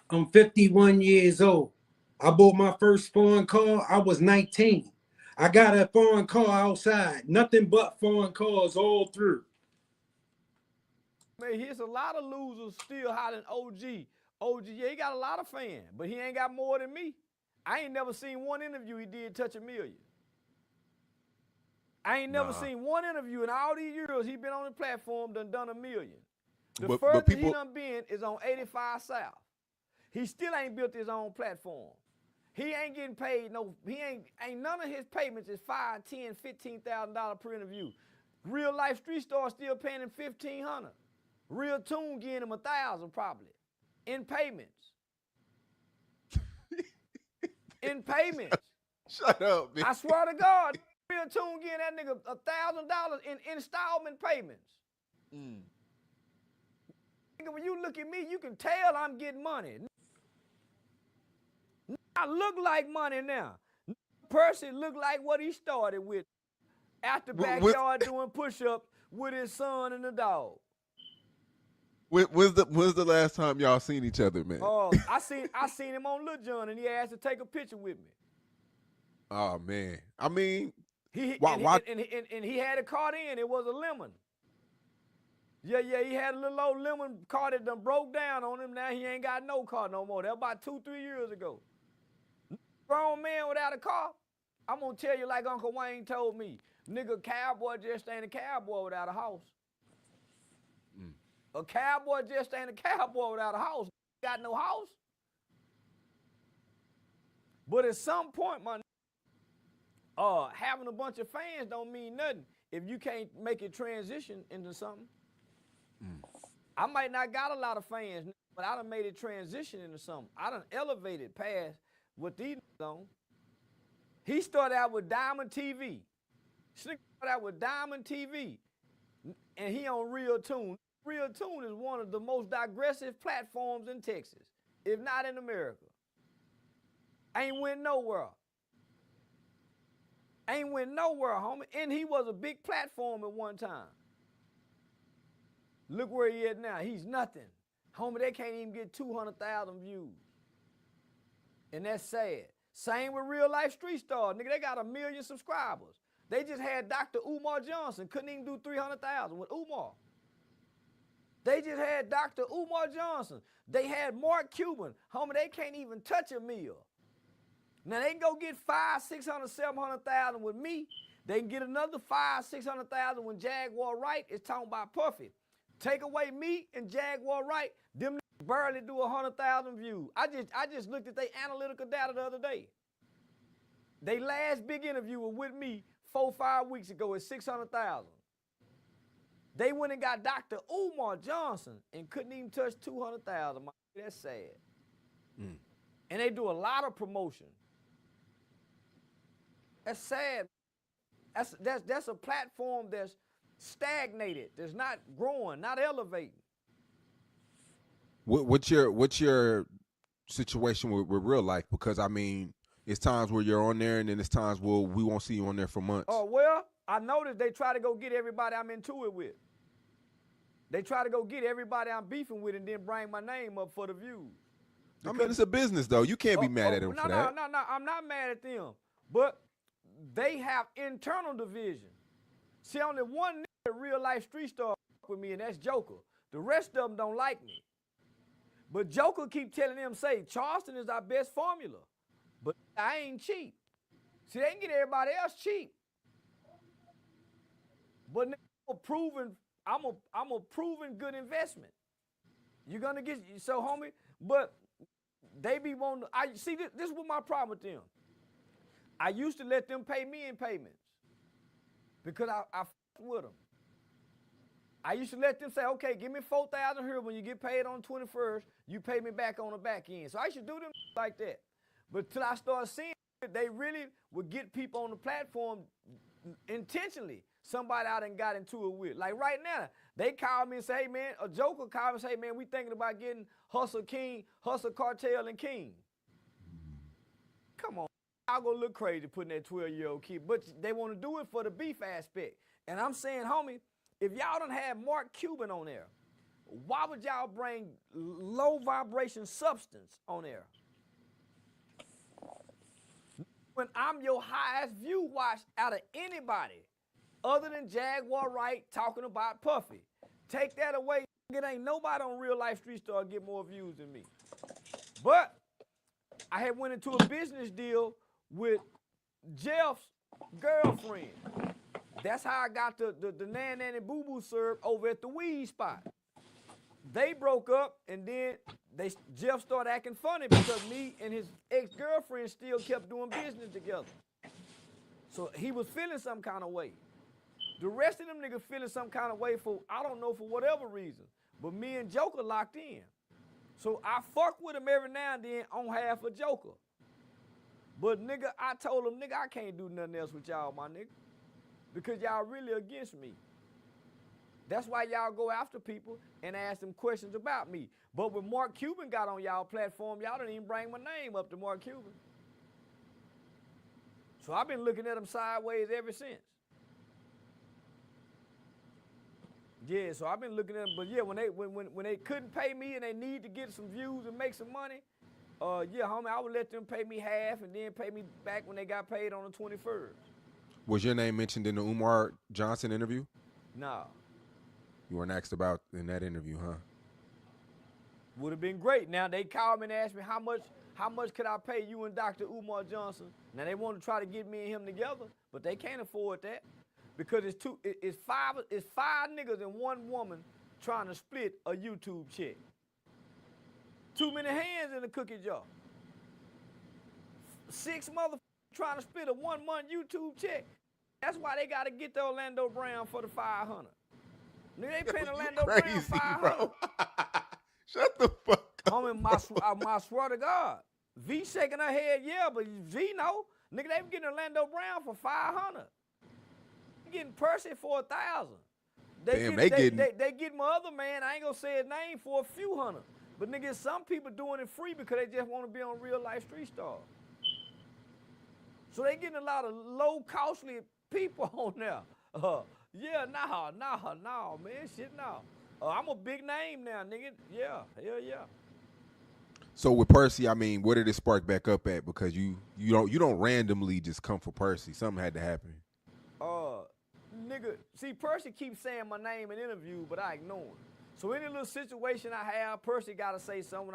Speaker 1: I'm 51 years old. I bought my first foreign car. I was 19. I got a foreign car outside. Nothing but foreign cars all through.
Speaker 6: Man, here's a lot of losers still hollering OG. OG, yeah, he got a lot of fans, but he ain't got more than me. I ain't never seen one interview he did touch 1 million. I ain't never seen one interview in all these years he been on the platform done 1 million. The furthest he done been is on 85 South. He still ain't built his own platform. He ain't getting paid ain't none of his payments is $5,000, $10,000, $15,000 per interview. Real life street stars still paying him $1,500. Real Tune getting him $1,000 probably in payments. In payments.
Speaker 5: Shut up, man.
Speaker 6: I swear to God, Real Tune getting that nigga $1,000 in installment payments. Nigga, when you look at me, you can tell I'm getting money. I look like money now. Percy look like what he started with. Out the backyard doing push-ups with his son and the dog.
Speaker 5: When's the last time y'all seen each other, man?
Speaker 6: I seen him on Lil Jon and he asked to take a picture with me.
Speaker 5: Oh man, I mean,
Speaker 6: he had a car in. It was a lemon. Yeah, he had a little old lemon car that done broke down on him. Now he ain't got no car no more. That was about 2-3 years ago. Grown man without a car. I'm gonna tell you like Uncle Wayne told me. Nigga, cowboy just ain't a cowboy without a house. A cowboy just ain't a cowboy without a house. Got no house. But at some point, having a bunch of fans don't mean nothing if you can't make it transition into something. I might not got a lot of fans, but I done made it transition into something. I done elevated past what these on. He started out with Diamond TV. Slick started out with Diamond TV. And he on Real Tune. Real Tune is one of the most digressive platforms in Texas, if not in America. Ain't went nowhere. Ain't went nowhere, homie. And he was a big platform at one time. Look where he is now. He's nothing. Homie, they can't even get 200,000 views. And that's sad. Same with Real Life Street Stars. Nigga, they got 1 million subscribers. They just had Dr. Umar Johnson. Couldn't even do 300,000 with Umar. They just had Dr. Umar Johnson. They had Mark Cuban. Homie, they can't even touch a meal. Now they can go get 500, 600, 700,000 with me. They can get another 500, 600,000 when Jaguar Wright is talking about Puffy. Take away me and Jaguar Wright, them barely do 100,000 views. I just looked at their analytical data the other day. They last big interview was with me 4 or 5 weeks ago at 600,000. They went and got Dr. Umar Johnson and couldn't even touch 200,000. That's sad. Mm. And they do a lot of promotion. That's sad. That's a platform that's stagnated. That's not growing, not elevating.
Speaker 5: What's your situation with real life? Because I mean, it's times where you're on there, and then it's times where we won't see you on there for months.
Speaker 6: Oh well, I noticed they try to go get everybody I'm into it with. They try to go get everybody I'm beefing with, and then bring my name up for the views.
Speaker 5: I mean, it's a business though. You can't be mad at them for that.
Speaker 6: No. I'm not mad at them, but they have internal division. See, only one nigga Real Life Street Star with me, and that's Joker. The rest of them don't like me. But Joker keep telling them, say, Charlston is our best formula. But I ain't cheap. See, they can get everybody else cheap. But I'm a proven good investment. You're gonna get, so homie, but they be wanting to, I see this was my problem with them. I used to let them pay me in payments because I with them. I used to let them say, okay, give me 4,000 here. When you get paid on the 21st, you pay me back on the back end. So I used to do them like that. But till I started seeing it, they really would get people on the platform intentionally. Somebody I done got into it with. Like right now, they call me and say, hey man, a Joker called me and say, hey man, we thinking about getting Hustle King, Hustle Cartel and King. Come on. I'll go look crazy putting that 12-year-old kid, but they want to do it for the beef aspect. And I'm saying, homie, if y'all done have Mark Cuban on there, why would y'all bring low vibration substance on there? When I'm your highest view watch out of anybody other than Jaguar Wright talking about Puffy. Take that away, it ain't nobody on Real Life Street Star get more views than me. But I had went into a business deal with Jeff's girlfriend. That's how I got the Nan Nan and Boo Boo served over at the weed spot. They broke up, and then Jeff started acting funny because me and his ex-girlfriend still kept doing business together. So he was feeling some kind of way. The rest of them niggas feeling some kind of way for, I don't know, for whatever reason. But me and Joker locked in. So I fuck with him every now and then on half a Joker. But nigga, I told him, nigga, I can't do nothing else with y'all, my nigga. Because y'all really against me. That's why y'all go after people and ask them questions about me. But when Mark Cuban got on y'all platform, y'all didn't even bring my name up to Mark Cuban. So I've been looking at him sideways ever since. Yeah, so I've been looking at them, but yeah, when they couldn't pay me and they need to get some views and make some money, yeah, homie, I would let them pay me half and then pay me back when they got paid on the 21st.
Speaker 5: Was your name mentioned in the Umar Johnson interview?
Speaker 6: No.
Speaker 5: You weren't asked about in that interview, huh?
Speaker 6: Would have been great. Now they called me and asked me how much could I pay you and Dr. Umar Johnson. Now they want to try to get me and him together, but they can't afford that. Because it's five niggas and one woman trying to split a YouTube check. Too many hands in the cookie jar. 6 motherfuckers trying to split a 1-month YouTube check. That's why they got to get the Orlando Brown for the 500. Nigga, they paying
Speaker 5: You
Speaker 6: Orlando Brown
Speaker 5: crazy,
Speaker 6: 500.
Speaker 5: bro. Shut the fuck up.
Speaker 6: Homie, my swear to God. V shaking her head, yeah, but V know. Nigga, they getting Orlando Brown for 500. They getting Percy for 1,000.
Speaker 5: Damn,
Speaker 6: they get my other man, I ain't gonna say his name, for a few hundred. But nigga, some people doing it free because they just want to be on Real Life Street Stars. So they getting a lot of low costly people on there. Yeah, nah, man, shit, nah. I'm a big name now, nigga. Yeah, hell yeah.
Speaker 5: So with Percy, I mean, where did it spark back up at? Because you don't randomly just come for Percy. Something had to happen.
Speaker 6: Nigga, see, Percy keeps saying my name in interviews, but I ignore him. So any little situation I have, Percy gotta say something.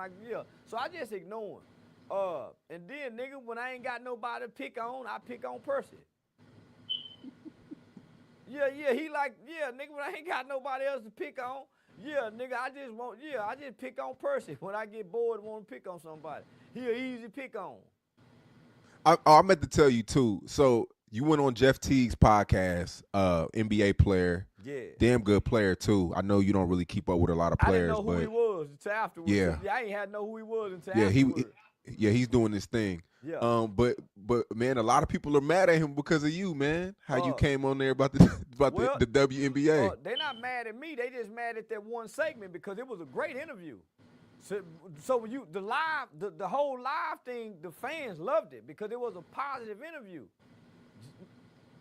Speaker 6: So I just ignore him. And then, nigga, when I ain't got nobody to pick on, I pick on Percy. Yeah, nigga, when I ain't got nobody else to pick on, yeah, nigga, I just pick on Percy when I get bored and want to pick on somebody. He an easy pick on.
Speaker 5: I meant to tell you too. So you went on Jeff Teague's podcast, NBA player.
Speaker 6: Yeah.
Speaker 5: Damn good player too. I know you don't really keep up with a lot of players,
Speaker 6: I didn't know who he was until afterwards.
Speaker 5: Yeah.
Speaker 6: I ain't had to know who he was until
Speaker 5: afterwards.
Speaker 6: Yeah,
Speaker 5: he's doing this thing.
Speaker 6: Yeah.
Speaker 5: But man, a lot of people are mad at him because of you, man. How you came on there about the WNBA.
Speaker 6: They're not mad at me. They just mad at that one segment because it was a great interview. So when the whole live thing, the fans loved it because it was a positive interview.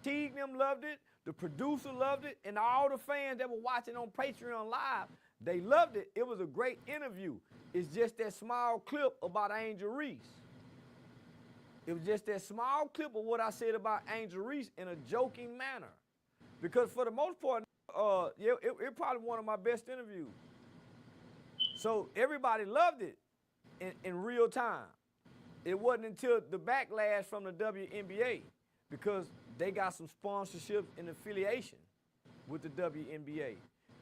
Speaker 6: Teague them loved it, the producer loved it, and all the fans that were watching on Patreon Live, they loved it. It was a great interview. It's just that small clip about Angel Reese. It was just that small clip of what I said about Angel Reese in a joking manner. Because for the most part, it probably one of my best interviews. So everybody loved it in real time. It wasn't until the backlash from the WNBA because they got some sponsorship and affiliation with the WNBA.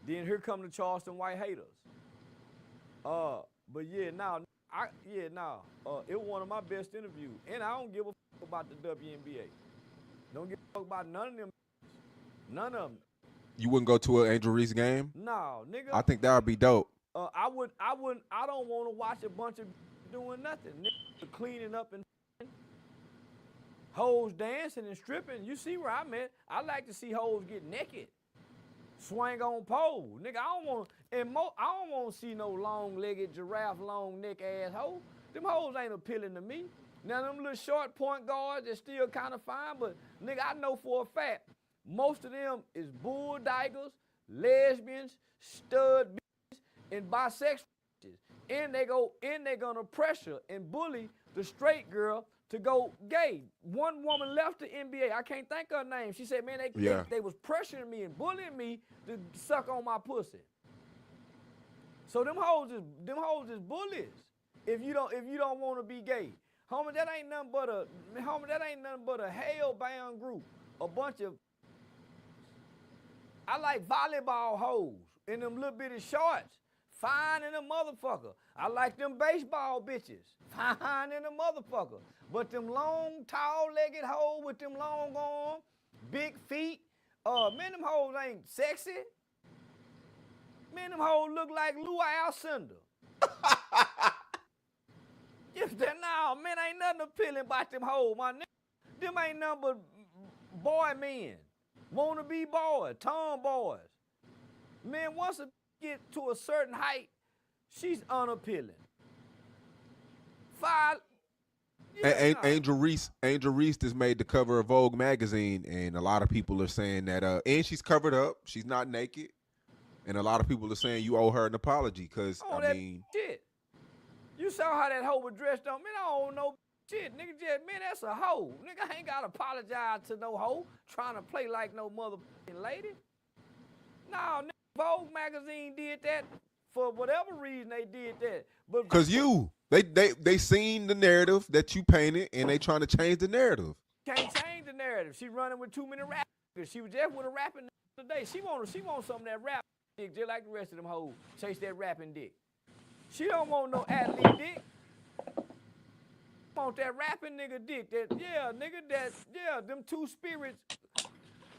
Speaker 6: Then here come the Charlston White haters. But yeah, it was one of my best interviews. And I don't give a fuck about the WNBA. Don't give a fuck about none of them. None of them.
Speaker 5: You wouldn't go to an Angel Reese game?
Speaker 6: No, nigga.
Speaker 5: I think that would be dope.
Speaker 6: I don't want to watch a bunch of doing nothing. Niggas cleaning up and hoes dancing and stripping. You see where I'm at. I like to see hoes get naked. Swing on pole. Nigga, I don't want to see no long-legged, giraffe, long-neck ass hoe. Them hoes ain't appealing to me. Now, them little short point guards, they're still kind of fine, but nigga, I know for a fact, most of them is bull daggers, lesbians, stud bitches, and bisexual bitches. And they're gonna pressure and bully the straight girl to go gay. One woman left the NBA. I can't think of her name. She said, man, they was pressuring me and bullying me to suck on my pussy. So them hoes is bullies. If you don't want to be gay. Homie, that ain't nothing but a hell-bound group. A bunch of I like volleyball hoes in them little bitty shorts. Fine in a motherfucker. I like them baseball bitches. Fine in a motherfucker. But them long, tall-legged hoes with them long arms, big feet, man, them hoes ain't sexy. Man, them hoes look like Lou Alcindor. No, man, ain't nothing appealing about them hoes, my nigga. Them ain't nothing but boy men. Wanna be boys, tomboys. Man, once a get to a certain height, she's unappealing.
Speaker 5: Angel Reese has made the cover of Vogue magazine, and a lot of people are saying that and she's covered up, she's not naked, and a lot of people are saying you owe her an apology because
Speaker 6: shit. You saw how that hoe was dressed on. Man, I don't know shit, nigga. Man, that's a hoe. Nigga, I ain't gotta apologize to no hoe trying to play like no motherfucking lady. No, nigga, Vogue magazine did that for whatever reason they did that. But
Speaker 5: because they seen the narrative that you painted and they trying to change the narrative.
Speaker 6: Can't change the narrative. She running with too many rappers. She was just with a rapping today. She wants some of that rap dick just like the rest of them hoes. Chase that rapping dick. She don't want no athlete dick. Want that rapping nigga dick. Them two spirits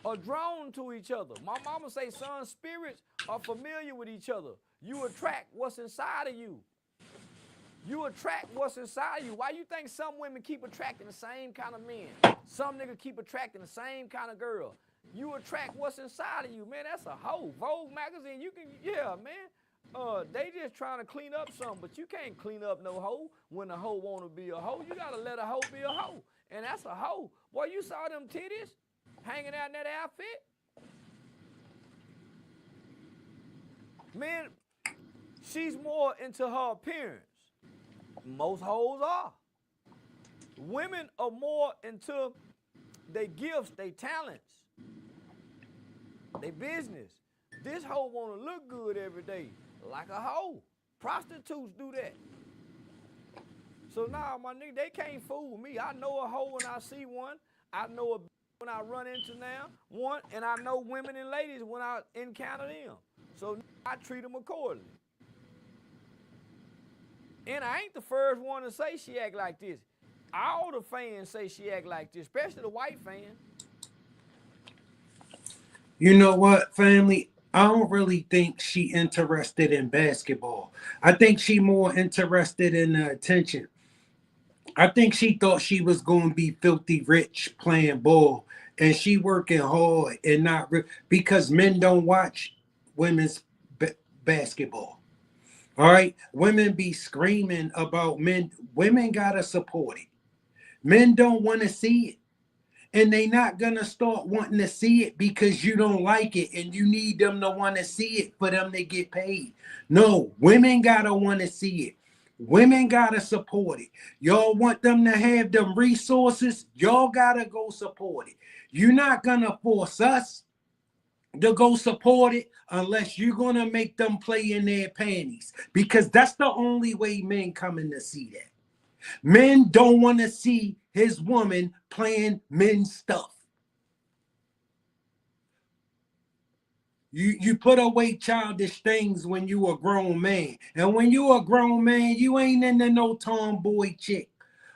Speaker 6: are drawn to each other. My mama say son spirits are familiar with each other. You attract what's inside of you. You attract what's inside of you. Why you think some women keep attracting the same kind of men? Some niggas keep attracting the same kind of girl. You attract what's inside of you, man. That's a hoe. Vogue magazine, you can, yeah, man. They just trying to clean up something, but you can't clean up no hoe when a hoe want to be a hoe. You got to let a hoe be a hoe. And that's a hoe. Boy, you saw them titties hanging out in that outfit? Man, she's more into her appearance. Most hoes are. Women are more into their gifts, their talents, their business. This hoe want to look good every day, like a hoe. Prostitutes do that. So now, my nigga, they can't fool me. I know a hoe when I see one. I know a when I run into one, and I know women and ladies when I encounter them. So I treat them accordingly. And I ain't the first one to say she act like this. All the fans say she act like this, especially the white fans.
Speaker 1: You know what, family? I don't really think she interested in basketball. I think she more interested in the attention. I think she thought she was going to be filthy rich playing ball, and she working hard and not because men don't watch women's basketball. All right, women be screaming about men. Women gotta support it. Men don't want to see it, and they not gonna start wanting to see it because you don't like it, and you need them to want to see it for them to get paid. No, women gotta want to see it. Women gotta support it. Y'all want them to have them resources, y'all gotta go support it. You're not gonna force us to go support it unless you're gonna make them play in their panties, because that's the only way men coming to see that. Men don't want to see his woman playing men's stuff. You put away childish things when you a grown man. And when you a grown man, you ain't into no tomboy chick.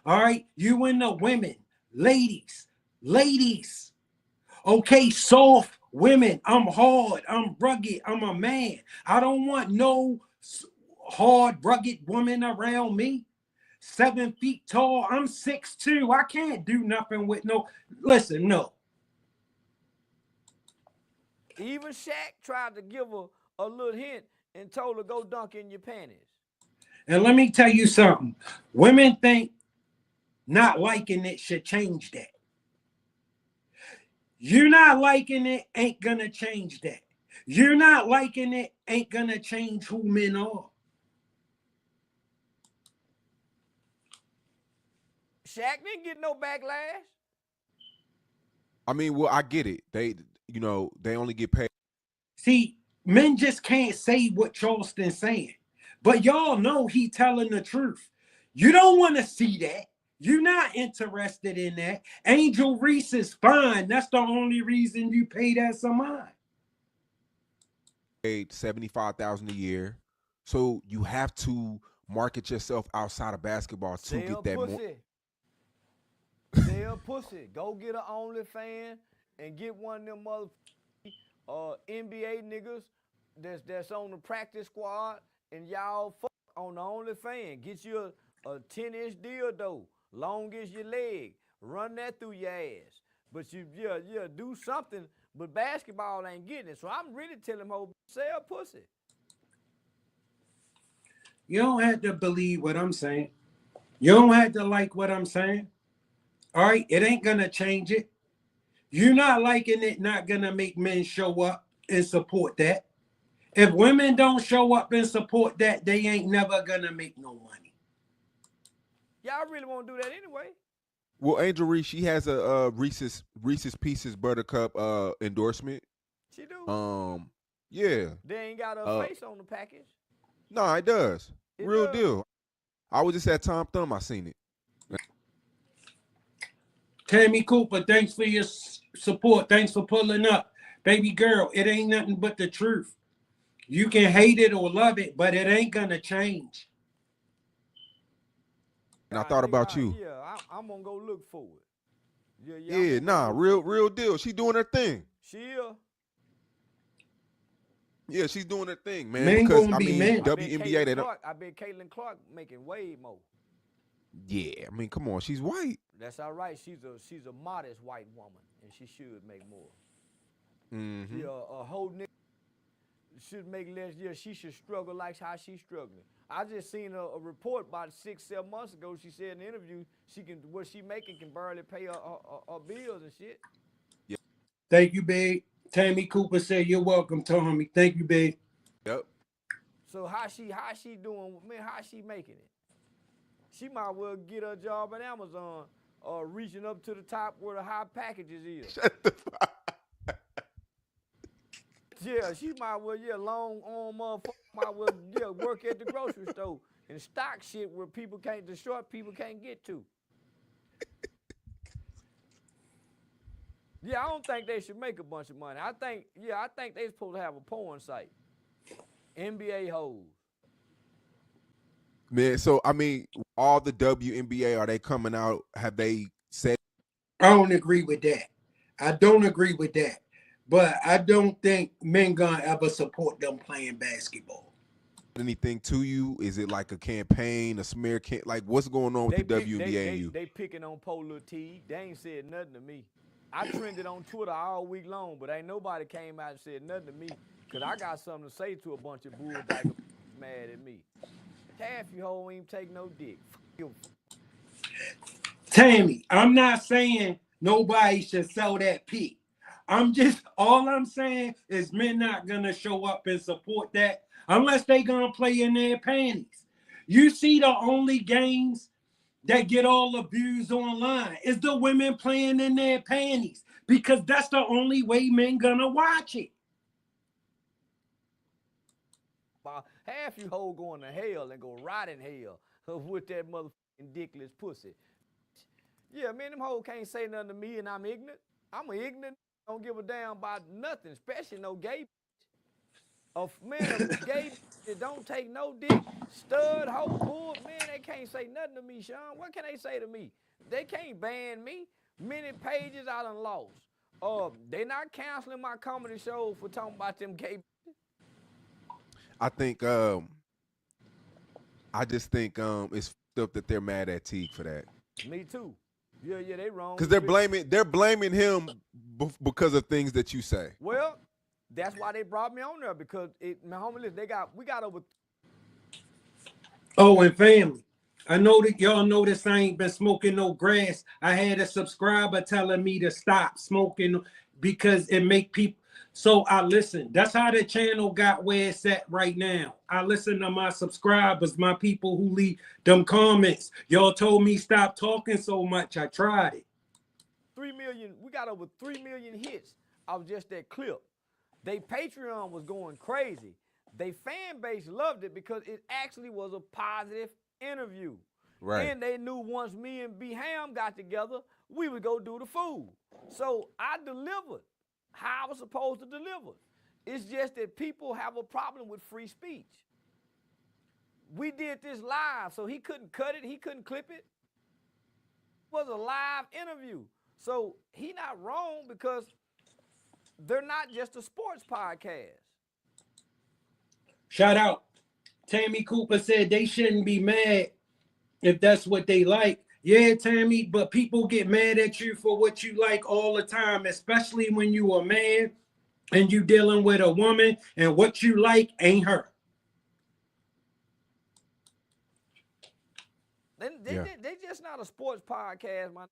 Speaker 1: All right? You into women. Ladies. Okay, soft women. I'm hard. I'm rugged. I'm a man. I don't want no hard, rugged woman around me. 7 feet tall. I'm 6'2". I can't do nothing with no. Listen, no.
Speaker 6: Even Shaq tried to give her a little hint and told her go dunk in your panties.
Speaker 1: And let me tell you something. Women think not liking it should change that. You're not liking it ain't gonna change that. You're not liking it ain't gonna change who men are.
Speaker 6: Shaq didn't get no backlash.
Speaker 5: I mean, well, I get it. They only get paid.
Speaker 1: See, men just can't say what Charlston's saying. But y'all know he telling the truth. You don't want to see that. You're not interested in that. Angel Reese is fine. That's the only reason you pay that some mind.
Speaker 5: Paid $75,000 a year, so you have to market yourself outside of basketball to get that more.
Speaker 6: Sell pussy. Go get an OnlyFans and get one of them mother NBA niggas that's on the practice squad, and y'all fuck on the OnlyFans. Get you a 10-inch dildo, long as your leg. Run that through your ass. But you do something, but basketball ain't getting it. So I'm really telling them, sell pussy.
Speaker 1: You don't have to believe what I'm saying. You don't have to like what I'm saying. All right, it ain't gonna change it. You're not liking it, not gonna make men show up and support that. If women don't show up and support that, they ain't never gonna make no money.
Speaker 6: Y'all really want to do that anyway?
Speaker 5: Well, Angel Reese, she has a Reese's Pieces Buttercup endorsement.
Speaker 6: She do.
Speaker 5: Yeah.
Speaker 6: They ain't got a face on the package.
Speaker 5: No, it does.
Speaker 6: It
Speaker 5: Real
Speaker 6: does.
Speaker 5: deal. I was just at Tom Thumb. I seen it.
Speaker 1: Tammy Cooper, thanks for your support. Thanks for pulling up. Baby girl, it ain't nothing but the truth. You can hate it or love it, but it ain't gonna change.
Speaker 5: And I thought about you.
Speaker 6: Yeah, I'm gonna go look for it.
Speaker 5: Yeah, real deal. She doing her thing.
Speaker 6: She
Speaker 5: Yeah, she's doing her thing, man.
Speaker 1: Men
Speaker 5: Because
Speaker 1: gonna
Speaker 5: I
Speaker 1: be
Speaker 5: mean,
Speaker 1: men.
Speaker 5: WNBA, they don't.
Speaker 6: I bet Caitlin Clark making way more.
Speaker 5: Yeah, I mean, come on, she's white.
Speaker 6: That's all right. She's a modest white woman, and she should make more.
Speaker 5: Mm-hmm.
Speaker 6: Yeah, a whole nigga should make less. Yeah, she should struggle like how she's struggling. I just seen a report about 6-7 months ago. She said in an interview what she making can barely pay her bills and shit.
Speaker 5: Yeah.
Speaker 1: Thank you, babe. Tammy Cooper said you're welcome, Tommy. Thank you, babe.
Speaker 5: Yep.
Speaker 6: So how she doing? Man, how she making it? She might well get her job at Amazon, reaching up to the top where the high packages is.
Speaker 5: Shut the fuck.
Speaker 6: Yeah, she might well, long arm motherfucker might well, work at the grocery store and stock shit where the short people can't get to. Yeah, I don't think they should make a bunch of money. I think they supposed to have a porn site. NBA hoes.
Speaker 5: Man, so I mean, all the WNBA, are they coming out? Have they said?
Speaker 1: I don't agree with that. I don't agree with that. But I don't think men gonna ever support them playing basketball.
Speaker 5: Anything to you? Is it like a campaign, a smear campaign? Like, what's going on with the WNBA and you?
Speaker 6: They picking on Polo T. They ain't said nothing to me. I trended on Twitter all week long, but ain't nobody came out and said nothing to me because I got something to say to a bunch of bullbaggers mad at me. Half you hoe ain't take no dick. You.
Speaker 1: Tammy, I'm not saying nobody should sell that pig. All I'm saying is men not gonna show up and support that unless they gonna play in their panties. You see the only games that get all the views online is the women playing in their panties because that's the only way men gonna watch it.
Speaker 6: Half you hoe going to hell and go rot in hell with that motherfucking dickless pussy. Yeah, man, them hoes can't say nothing to me and I'm ignorant. I'm ignorant. Don't give a damn about nothing, especially no gay. A gay that don't take no dick, stud, hoe, bull, man, they can't say nothing to me, Sean. What can they say to me? They can't ban me. Many pages I done lost. They not canceling my comedy show for talking about them gay.
Speaker 5: I think I just think it's f***ed up that they're mad at Teague for that.
Speaker 6: Me too. Yeah, they wrong.
Speaker 5: Because they're blaming him because of things that you say.
Speaker 6: Well, that's why they brought me on there because my homie list, we got over.
Speaker 1: Oh, and family, I know that y'all notice I ain't been smoking no grass. I had a subscriber telling me to stop smoking because it make people. So I listen. That's how the channel got where it's at right now. I listen to my subscribers, my people who leave them comments. Y'all told me stop talking so much. I tried it.
Speaker 6: 3 million. We got over 3 million hits of just that clip. They Patreon was going crazy. They fan base loved it because it actually was a positive interview.
Speaker 5: Right.
Speaker 6: And they knew once me and B Ham got together, we would go do the food. So I delivered how I was supposed to deliver. It's just that people have a problem with free speech. We did this live, so he couldn't cut it, he couldn't clip it. It was a live interview. So he not wrong because they're not just a sports podcast.
Speaker 1: Shout out. Tammy Cooper said they shouldn't be mad if that's what they like. Yeah, Tammy, but people get mad at you for what you like all the time, especially when you a man and you dealing with a woman and what you like ain't her.
Speaker 6: They just not a sports podcast, man.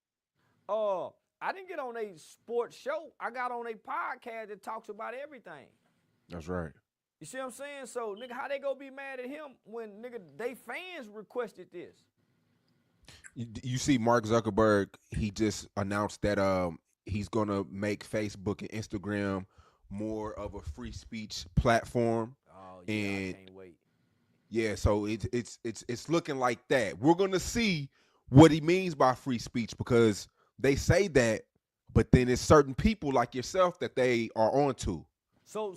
Speaker 6: I didn't get on a sports show. I got on a podcast that talks about everything.
Speaker 5: That's right.
Speaker 6: You see what I'm saying? So, nigga, how they gonna be mad at him when, nigga, they fans requested this?
Speaker 5: You see Mark Zuckerberg, he just announced that he's gonna make Facebook and Instagram more of a free speech platform.
Speaker 6: Oh yeah,
Speaker 5: and
Speaker 6: I can't wait.
Speaker 5: Yeah, so it's looking like that. We're gonna see what he means by free speech because they say that, but then it's certain people like yourself that they are onto.
Speaker 6: So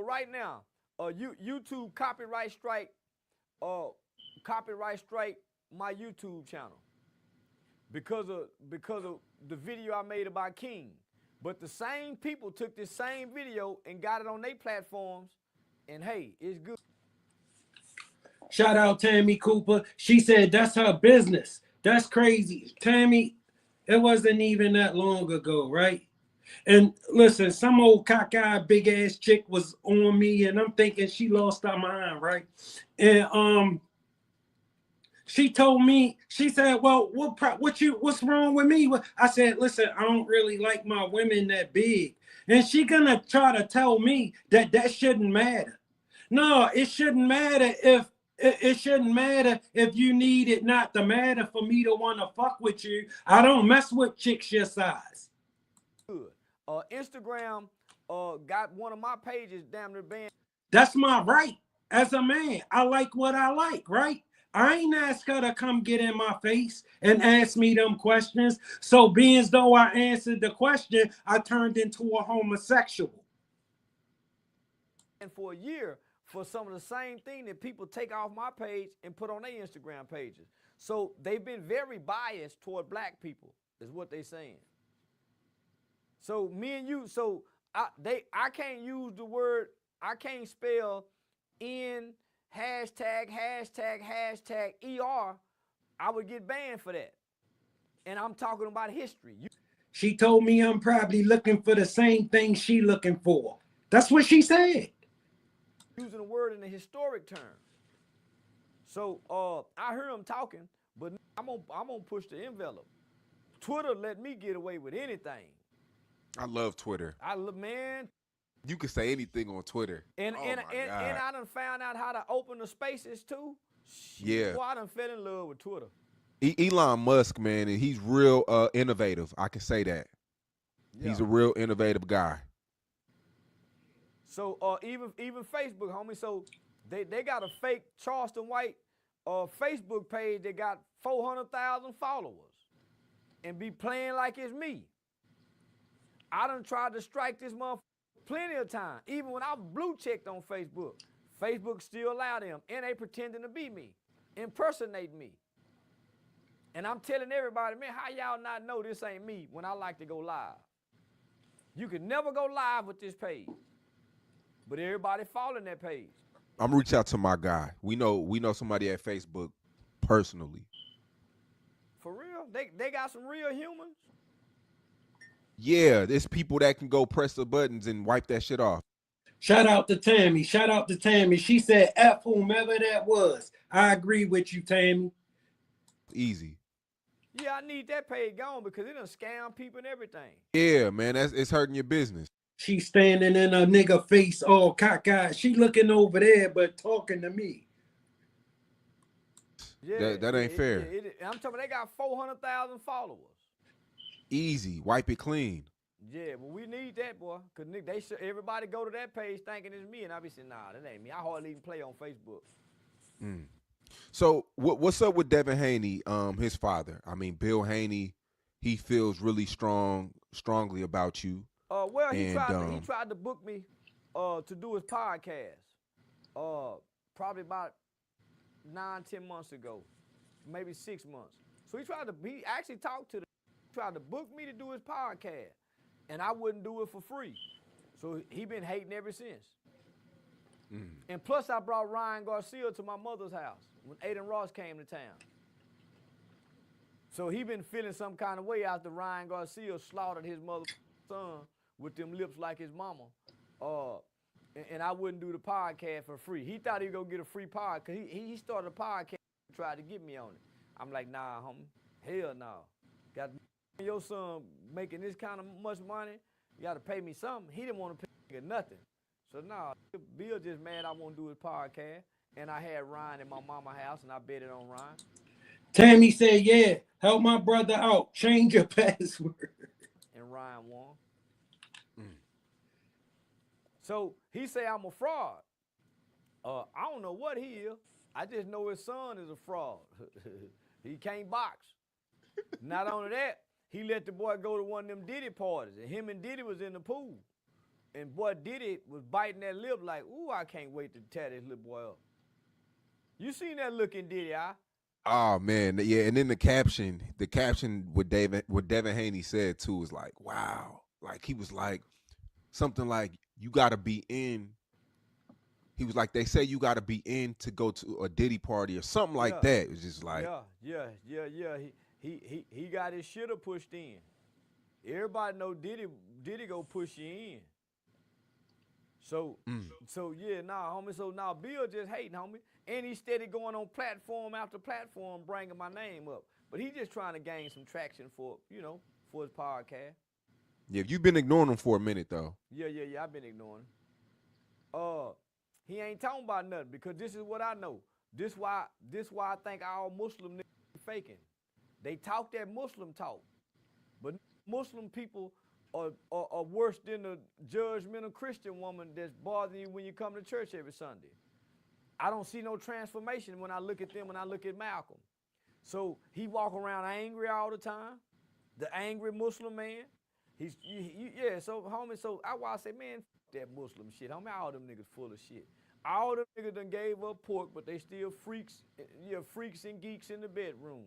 Speaker 6: right now, YouTube copyright strike my YouTube channel because of the video I made about King. But the same people took this same video and got it on their platforms, and hey, it's good.
Speaker 1: Shout out Tammy Cooper. She said that's her business. That's crazy. Tammy, it wasn't even that long ago, right? And listen, some old cockeyed big ass chick was on me, and I'm thinking she lost her mind, right? And she told me, she said, "Well, what's wrong with me?" I said, "Listen, I don't really like my women that big." And she gonna try to tell me that shouldn't matter. No, it shouldn't matter if it shouldn't matter if you need it not to matter for me to want to fuck with you. I don't mess with chicks your size.
Speaker 6: Good. Instagram got one of my pages damn near banned.
Speaker 1: That's my right as a man. I like what I like, right? I ain't ask her to come get in my face and ask me them questions. So being as though I answered the question, I turned into a homosexual.
Speaker 6: And for a year, for some of the same thing that people take off my page and put on their Instagram pages. So they've been very biased toward black people, is what they're saying. So me and you, so I can't use the word, I can't spell in hashtag ER. I would get banned for that. And I'm talking about history.
Speaker 1: She told me I'm probably looking for the same thing she looking for. That's what she said.
Speaker 6: Using the word in a historic term. So I heard him talking, but I'm gonna push the envelope. Twitter let me get away with anything.
Speaker 5: I love Twitter.
Speaker 6: Man.
Speaker 5: You can say anything on Twitter.
Speaker 6: And I done found out how to open the spaces too.
Speaker 5: Yeah.
Speaker 6: Boy, I done fell in love with Twitter.
Speaker 5: Elon Musk, man, and he's real innovative. I can say that. Yeah. He's a real innovative guy.
Speaker 6: So even Facebook, homie. So they got a fake Charlston White Facebook page that got 400,000 followers and be playing like it's me. I done tried to strike this motherfucker plenty of time. Even when I blue checked on Facebook, Facebook still allow them, and they pretending to be me, impersonate me. And I'm telling everybody, man, how y'all not know this ain't me when I like to go live? You can never go live with this page, but everybody following that page.
Speaker 5: I'm gonna reach out to my guy. We know somebody at Facebook personally.
Speaker 6: For real? They got some real humans?
Speaker 5: Yeah, there's people that can go press the buttons and wipe that shit off.
Speaker 1: Shout out to Tammy. Shout out to Tammy. She said, F whomever that was. I agree with you, Tammy.
Speaker 5: Easy.
Speaker 6: Yeah, I need that page gone because it done scam people and everything.
Speaker 5: Yeah, man, it's hurting your business.
Speaker 1: She standing in a nigga face all cockeyed. She looking over there but talking to me.
Speaker 5: Yeah, that ain't fair.
Speaker 6: I'm talking, they got 400,000 followers.
Speaker 5: Easy, wipe it clean.
Speaker 6: Yeah, but we need that, boy, because everybody go to that page thinking it's me, and I be saying, nah, that ain't me. I hardly even play on Facebook.
Speaker 5: So what's up with Devin Haney, his father? I mean, Bill Haney, he feels really strongly about you.
Speaker 6: Well, he tried to book me to do his podcast probably about 9-10 months ago, maybe 6 months. So he actually tried to book me to do his podcast, and I wouldn't do it for free. So he been hating ever since. And plus I brought Ryan Garcia to my mother's house when Aiden Ross came to town. So he been feeling some kind of way after Ryan Garcia slaughtered his mother's son with them lips like his mama. And I wouldn't do the podcast for free. He thought he was gonna get a free podcast. He started a podcast and tried to get me on it. I'm like, nah, homie, hell no. Got your son making this kind of much money, you gotta pay me something. He didn't want to pay nothing. So nah, Bill just mad I won't do his podcast. And I had Ryan in my mama's house and I betted on Ryan.
Speaker 1: Tammy said, yeah, help my brother out. Change your password.
Speaker 6: And Ryan won. So he say I'm a fraud. I don't know what he is. I just know his son is a fraud. He can't box. Not only that, he let the boy go to one of them Diddy parties, and him and Diddy was in the pool. And boy Diddy was biting that lip like, ooh, I can't wait to tear this little boy up. You seen that look in Diddy eye?
Speaker 5: Oh man, yeah. And then the caption with Devin Haney said too was like, wow. like he was like something like you gotta be in. He was like, they say you gotta be in to go to a Diddy party or something like that. It was just like,
Speaker 6: yeah. He got his shitter pushed in. Everybody know Diddy go push you in. So yeah, homie. So now Bill just hating, homie, and he steady going on platform after platform, bringing my name up. But he just trying to gain some traction for his podcast.
Speaker 5: yeah, you've been ignoring him for a minute though.
Speaker 6: Yeah. I've been ignoring him. He ain't talking about nothing because this is what I know. This why I think all Muslim niggas faking. They talk that Muslim talk, but Muslim people are worse than the judgmental Christian woman that's bothering you when you come to church every Sunday. I don't see no transformation when I look at them, when I look at Malcolm. So he walk around angry all the time, the angry Muslim man. So homie, so I say, man, that Muslim shit, homie, all them niggas full of shit. All them niggas done gave up pork, but they still freaks and geeks in the bedroom.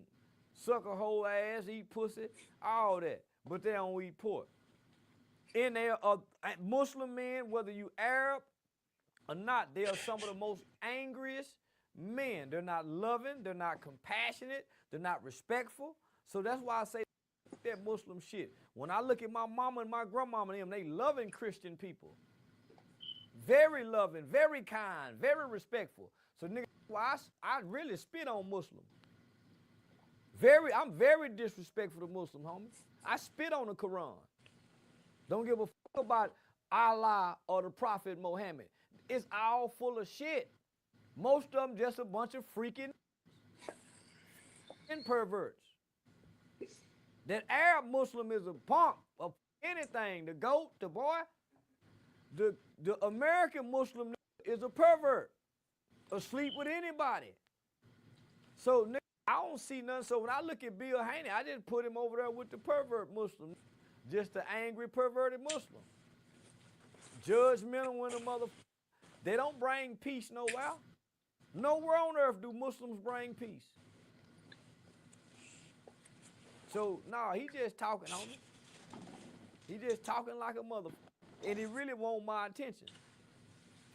Speaker 6: Suck a whole ass, eat pussy, all that, but they don't eat pork. And they are Muslim men, whether you Arab or not, they are some of the most angriest men. They're not loving, they're not compassionate, they're not respectful. So that's why I say that Muslim shit. When I look at my mama and my grandmama and them, they loving Christian people. Very loving, very kind, very respectful. So nigga, I really spit on Muslims. I'm very disrespectful to Muslims, homie. I spit on the Quran. Don't give a fuck about Allah or the Prophet Muhammad. It's all full of shit. Most of them just a bunch of freaking perverts. That Arab Muslim is a punk of anything. The goat, the boy. The American Muslim is a pervert. Asleep with anybody. So nigga, I don't see nothing. So when I look at Bill Haney, I just put him over there with the pervert Muslim. Just the angry, perverted Muslim. Judgmental when the they don't bring peace nowhere. Nowhere on earth do Muslims bring peace. So, he just talking on me. He just talking like a motherfucker. And he really want my attention.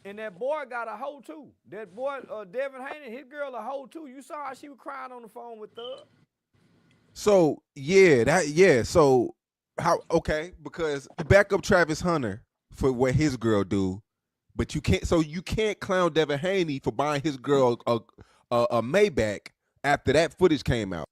Speaker 6: And that boy got a hoe too. That boy, Devin Haney, his girl a hoe too. You saw how she was crying on the phone with Thug.
Speaker 5: So, so how, okay, because back up Travis Hunter for what his girl do, but you can't clown Devin Haney for buying his girl a Maybach after that footage came out.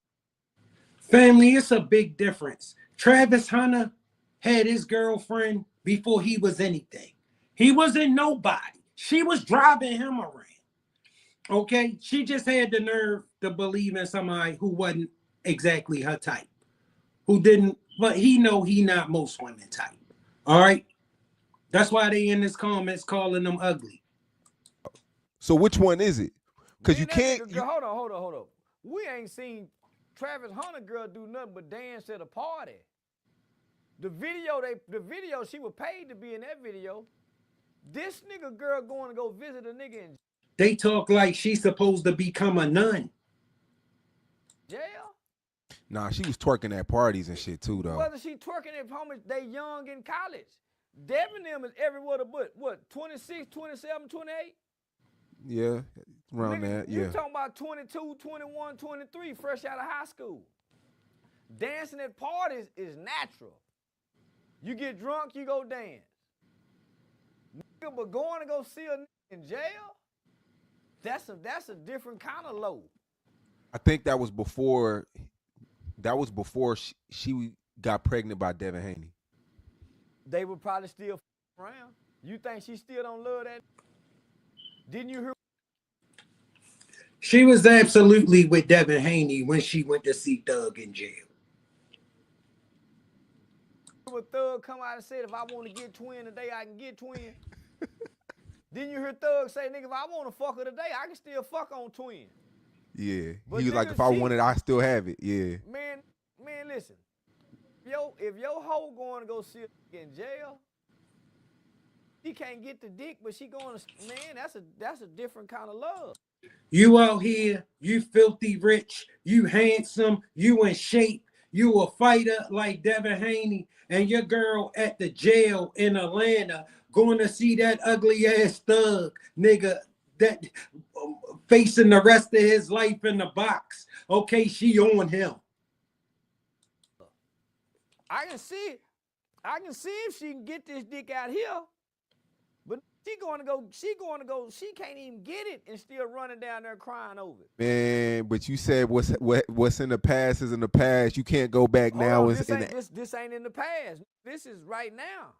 Speaker 1: Family, it's a big difference. Travis Hunter had his girlfriend before he was anything. He wasn't nobody. She was driving him around. Okay? She just had the nerve to believe in somebody who wasn't exactly her type. Who didn't, but he not most women type. All right? That's why they in his comments calling them ugly.
Speaker 5: So which one is it? Because you can't.
Speaker 6: Hold on. We ain't seen Travis Hunter girl do nothing but dance at a party. The video, she was paid to be in that video. This nigga girl going to go visit a nigga in
Speaker 1: They talk like she's supposed to become a nun.
Speaker 6: jail.
Speaker 5: Nah, she was twerking at parties and shit too, though.
Speaker 6: Whether she twerking at home, they young in college. Devin them is everywhere but what, 26, 27, 28?
Speaker 5: Yeah, around
Speaker 6: Nigga,
Speaker 5: that, yeah.
Speaker 6: You talking about 22, 21, 23, fresh out of high school. Dancing at parties is natural. You get drunk, you go dance. Nigga, but going to go see a nigga in jail, that's a different kind of low.
Speaker 5: I think that was before she got pregnant by Devin Haney.
Speaker 6: They would probably still around. You think she still don't love that? Didn't you hear?
Speaker 1: She was absolutely with Devin Haney when she went to see Thug in jail.
Speaker 6: When Thug come out and said, if I want to get twin today, I can get twin. Didn't you hear Thug say, nigga, if I want to fuck her today, I can still fuck on twin.
Speaker 5: Yeah.
Speaker 6: But
Speaker 5: he was like, if I want it, I still have it. Yeah.
Speaker 6: Man, listen. If your hoe going to go see a nigga in jail, she can't get the dick, but she going to, man, that's a different kind of love.
Speaker 1: You out here, you filthy rich, you handsome, you in shape, You a fighter like Devin Haney, and your girl at the jail in Atlanta going to see that ugly ass thug nigga that facing the rest of his life in the box. Okay, she on him.
Speaker 6: I can see if she can get this dick out here. But she can't even get it and still running down there crying over it.
Speaker 5: Man, but you said what's in the past is in the past. You can't go back now.
Speaker 6: This ain't in the past. This is right now.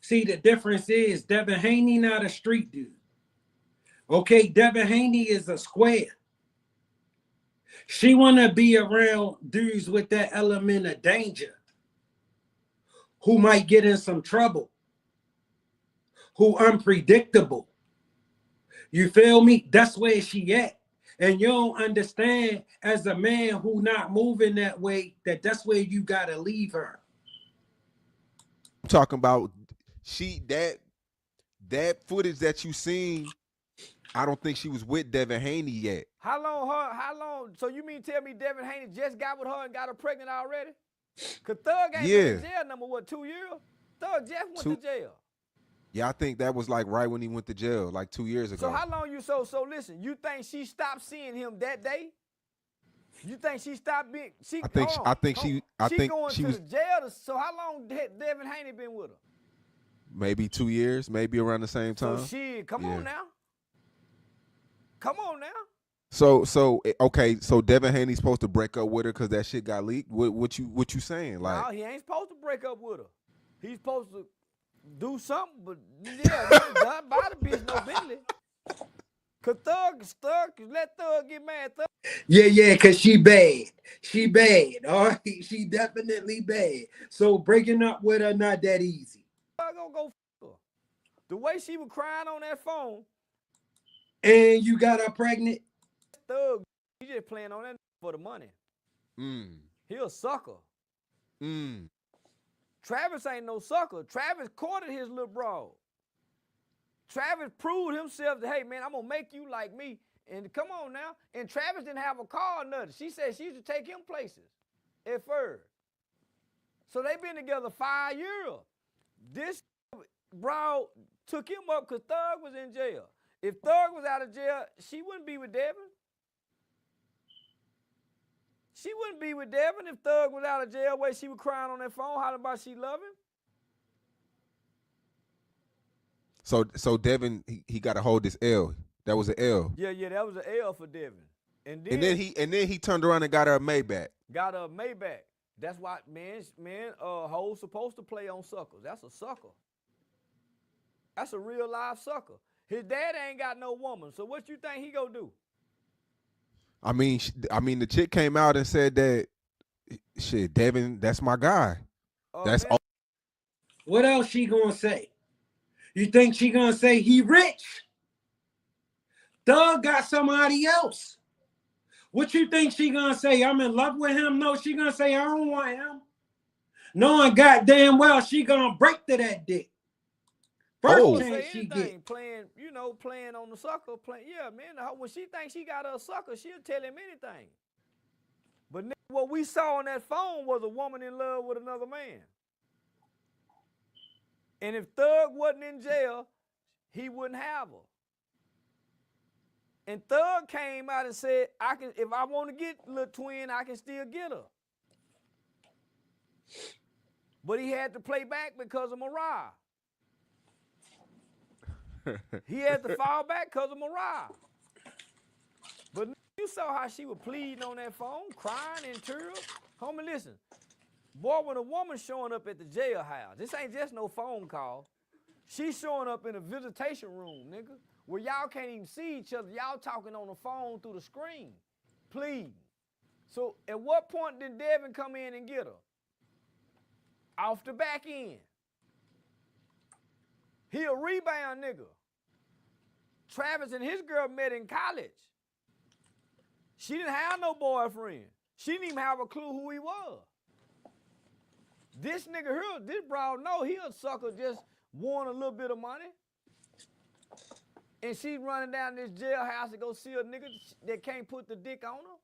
Speaker 1: See, the difference is Devin Haney not a street dude. Okay, Devin Haney is a square. She want to be around dudes with that element of danger who might get in some trouble, who unpredictable. You feel me? That's where she at. And you don't understand as a man who not moving that way, that's where you got to leave her.
Speaker 5: I'm talking about that footage that you seen. I don't think she was with Devin Haney yet.
Speaker 6: How long? So you mean tell me Devin Haney just got with her and got her pregnant already? Cause Thug ain't been in jail number 2 years? Thug just went to jail.
Speaker 5: Yeah, I think that was like right when he went to jail, like 2 years ago.
Speaker 6: So how long so listen, you think she stopped seeing him that day? You think she stopped being she going to the jail? So how long had Devin Haney been with her?
Speaker 5: Maybe 2 years, maybe around the same time.
Speaker 6: So shit, come on now. Come on now.
Speaker 5: So okay, so Devin Haney's supposed to break up with her because that shit got leaked. What you saying? Like,
Speaker 6: no, he ain't supposed to break up with her. He's supposed to do something, but yeah, done by the bitch, no Bentley. Cause Thug, let Thug get mad. Thug.
Speaker 1: Yeah, cause she bad. She bad. All right, she definitely bad. So breaking up with her not that easy.
Speaker 6: Thug gonna go f her. The way she was crying on that phone.
Speaker 1: And you got her pregnant.
Speaker 6: Thug, he just playing on that for the money. He a sucker. Travis ain't no sucker. Travis courted his little broad. Travis proved himself that, hey, man, I'm going to make you like me. And come on now. And Travis didn't have a car or nothing. She said she used to take him places at first. So they been together 5 years. This broad took him up because Thug was in jail. If Thug was out of jail, she wouldn't be with Devin. She wouldn't be with Devin if Thug was out of jail where she was crying on that phone, hollering about she love him.
Speaker 5: So Devin, he got to hold this L. That was an L.
Speaker 6: Yeah, that was an L for Devin. And
Speaker 5: then he turned around and got her a Maybach.
Speaker 6: Got her a Maybach. That's why, man, hoes supposed to play on suckers. That's a sucker. That's a real live sucker. His dad ain't got no woman, so what you think he gonna do?
Speaker 5: I mean, the chick came out and said that, shit, Devin, that's my guy. That's all.
Speaker 1: What else she gonna say? You think she gonna say he rich? Thug got somebody else. What you think she gonna say? I'm in love with him? No, she gonna say I don't want him. Knowing goddamn well she gonna break to that dick. First chance she get.
Speaker 6: Playing on the sucker. Yeah, man, when she thinks she got a sucker, she'll tell him anything. But what we saw on that phone was a woman in love with another man. And if Thug wasn't in jail, he wouldn't have her. And Thug came out and said, if I want to get Lil Twin, I can still get her. But he had to play back because of Mariah. He had to fall back because of Mariah. But you saw how she was pleading on that phone, crying in tears. Homie, listen. Boy, when a woman showing up at the jailhouse, this ain't just no phone call. She's showing up in a visitation room, nigga, where y'all can't even see each other. Y'all talking on the phone through the screen. Please. So at what point did Devin come in and get her? Off the back end. He a rebound nigga. Travis and his girl met in college. She didn't have no boyfriend. She didn't even have a clue who he was. This nigga here, this broad, no, he a sucker, just want a little bit of money. And she running down this jailhouse to go see a nigga that can't put the dick on her.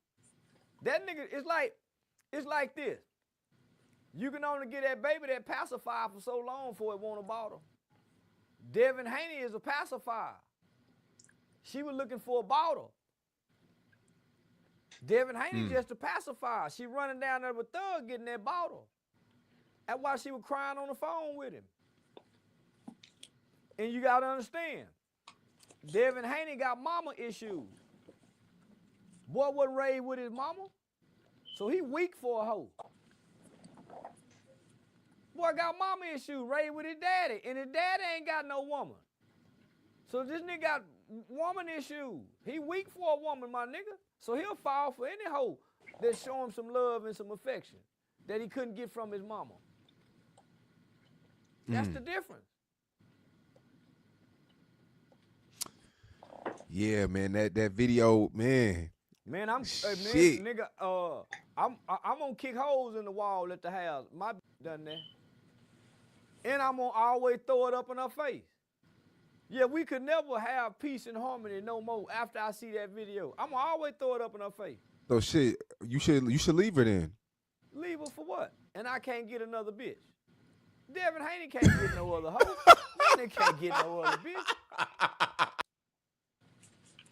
Speaker 6: That nigga, it's like It's like this. You can only get that baby that pacifier for so long before it want a bottle. Devin Haney is a pacifier. She was looking for a bottle. Devin Haney just a pacifier. She running down there with Thug getting that bottle. That's why she was crying on the phone with him. And you got to understand, Devin Haney got mama issues. Boy wasn't raised with his mama, so he weak for a hoe. Boy got mama issues, raised with his daddy, and his daddy ain't got no woman. So this nigga got woman issues. He weak for a woman, my nigga. So he'll fall for any hoe that show him some love and some affection that he couldn't get from his mama. That's the difference.
Speaker 5: Yeah, man, that video, man.
Speaker 6: Man, I'm
Speaker 5: Shit.
Speaker 6: nigga. I'm gonna kick holes in the wall at the house. My done that, and I'm gonna always throw it up in her face. Yeah, we could never have peace and harmony no more after I see that video. I'm gonna always throw it up in her face.
Speaker 5: So shit, you should leave her then.
Speaker 6: Leave her for what? And I can't get another bitch. Devin Haney can't get no other hoe. They can't get no other bitch.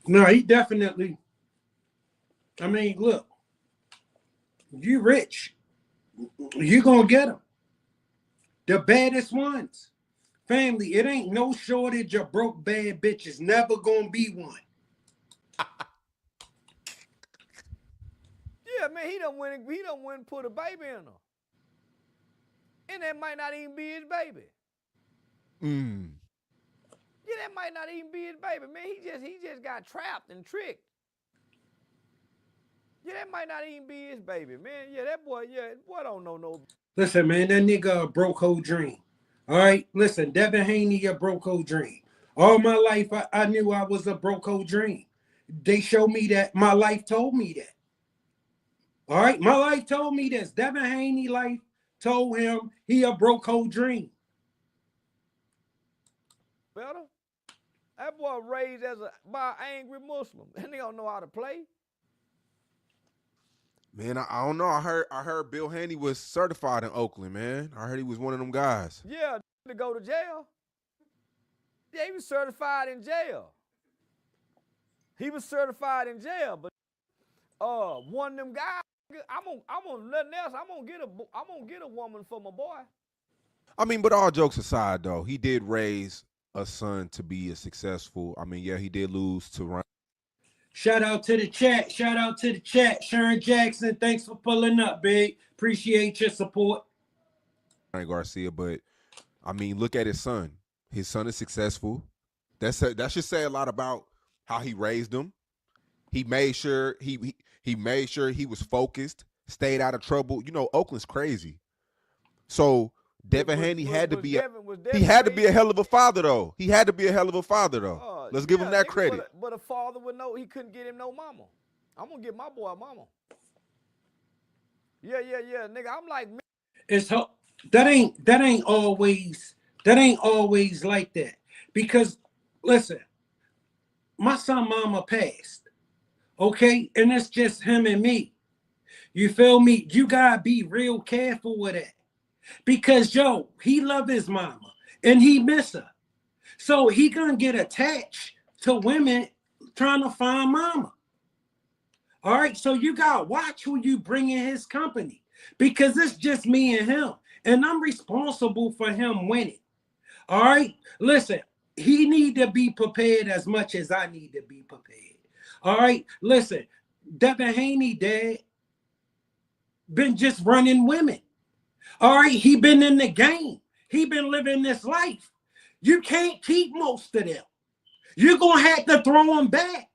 Speaker 1: No, he definitely. I mean, look, you rich, you gonna get them. The baddest ones. Family, it ain't no shortage of broke bad bitches. Never gonna be one.
Speaker 6: Yeah, man, he done went and put a baby in her. And that might not even be his baby. Yeah, that might not even be his baby, man. He just got trapped and tricked. Yeah, that might not even be his baby, man. Yeah, that boy don't know no.
Speaker 1: Listen, man, that nigga a broke hoe dream. All right, listen, Devin Haney a broke hoe dream. All my life, I knew I was a broke hoe dream. They showed me that. My life told me that. All right, my life told me this. Devin Haney life told him he a broke hoe dream.
Speaker 6: Better? That boy raised by an angry Muslim, and they don't know how to play.
Speaker 5: Man, I don't know. I heard Bill Haney was certified in Oakland, man. I heard he was one of them guys.
Speaker 6: Yeah, to go to jail. Yeah, he was certified in jail. He was certified in jail, but one of them guys, I'm gonna nothing else. I'm gonna get a woman for my boy.
Speaker 5: I mean, but all jokes aside, though, he did raise a son to be a successful. I mean, yeah, he did lose to Ryan.
Speaker 1: Shout out to the chat. Shout out to the chat. Sharon Jackson, thanks for pulling up, big. Appreciate your support.
Speaker 5: Garcia, but I mean, look at his son. His son is successful. That should say a lot about how he raised him. He made sure he made sure he was focused, stayed out of trouble. You know, Oakland's crazy. So Devin Haney had to be a hell of a father, though. He had to be a hell of a father, though. Let's give him that credit.
Speaker 6: But a father would know he couldn't get him no mama. I'm gonna get my boy a mama. Yeah, nigga. I'm like,
Speaker 1: It's that ain't always like that. Because listen, my son mama passed. Okay, and it's just him and me. You feel me? You gotta be real careful with that. Because he love his mama and he miss her. So he gonna get attached to women trying to find mama. All right, so you gotta watch who you bring in his company, because it's just me and him, and I'm responsible for him winning. All right, listen, he need to be prepared as much as I need to be prepared. All right, listen, Devin Haney dad been just running women. All right, he been in the game. He been living this life. You can't keep most of them. You're gonna have to throw them back.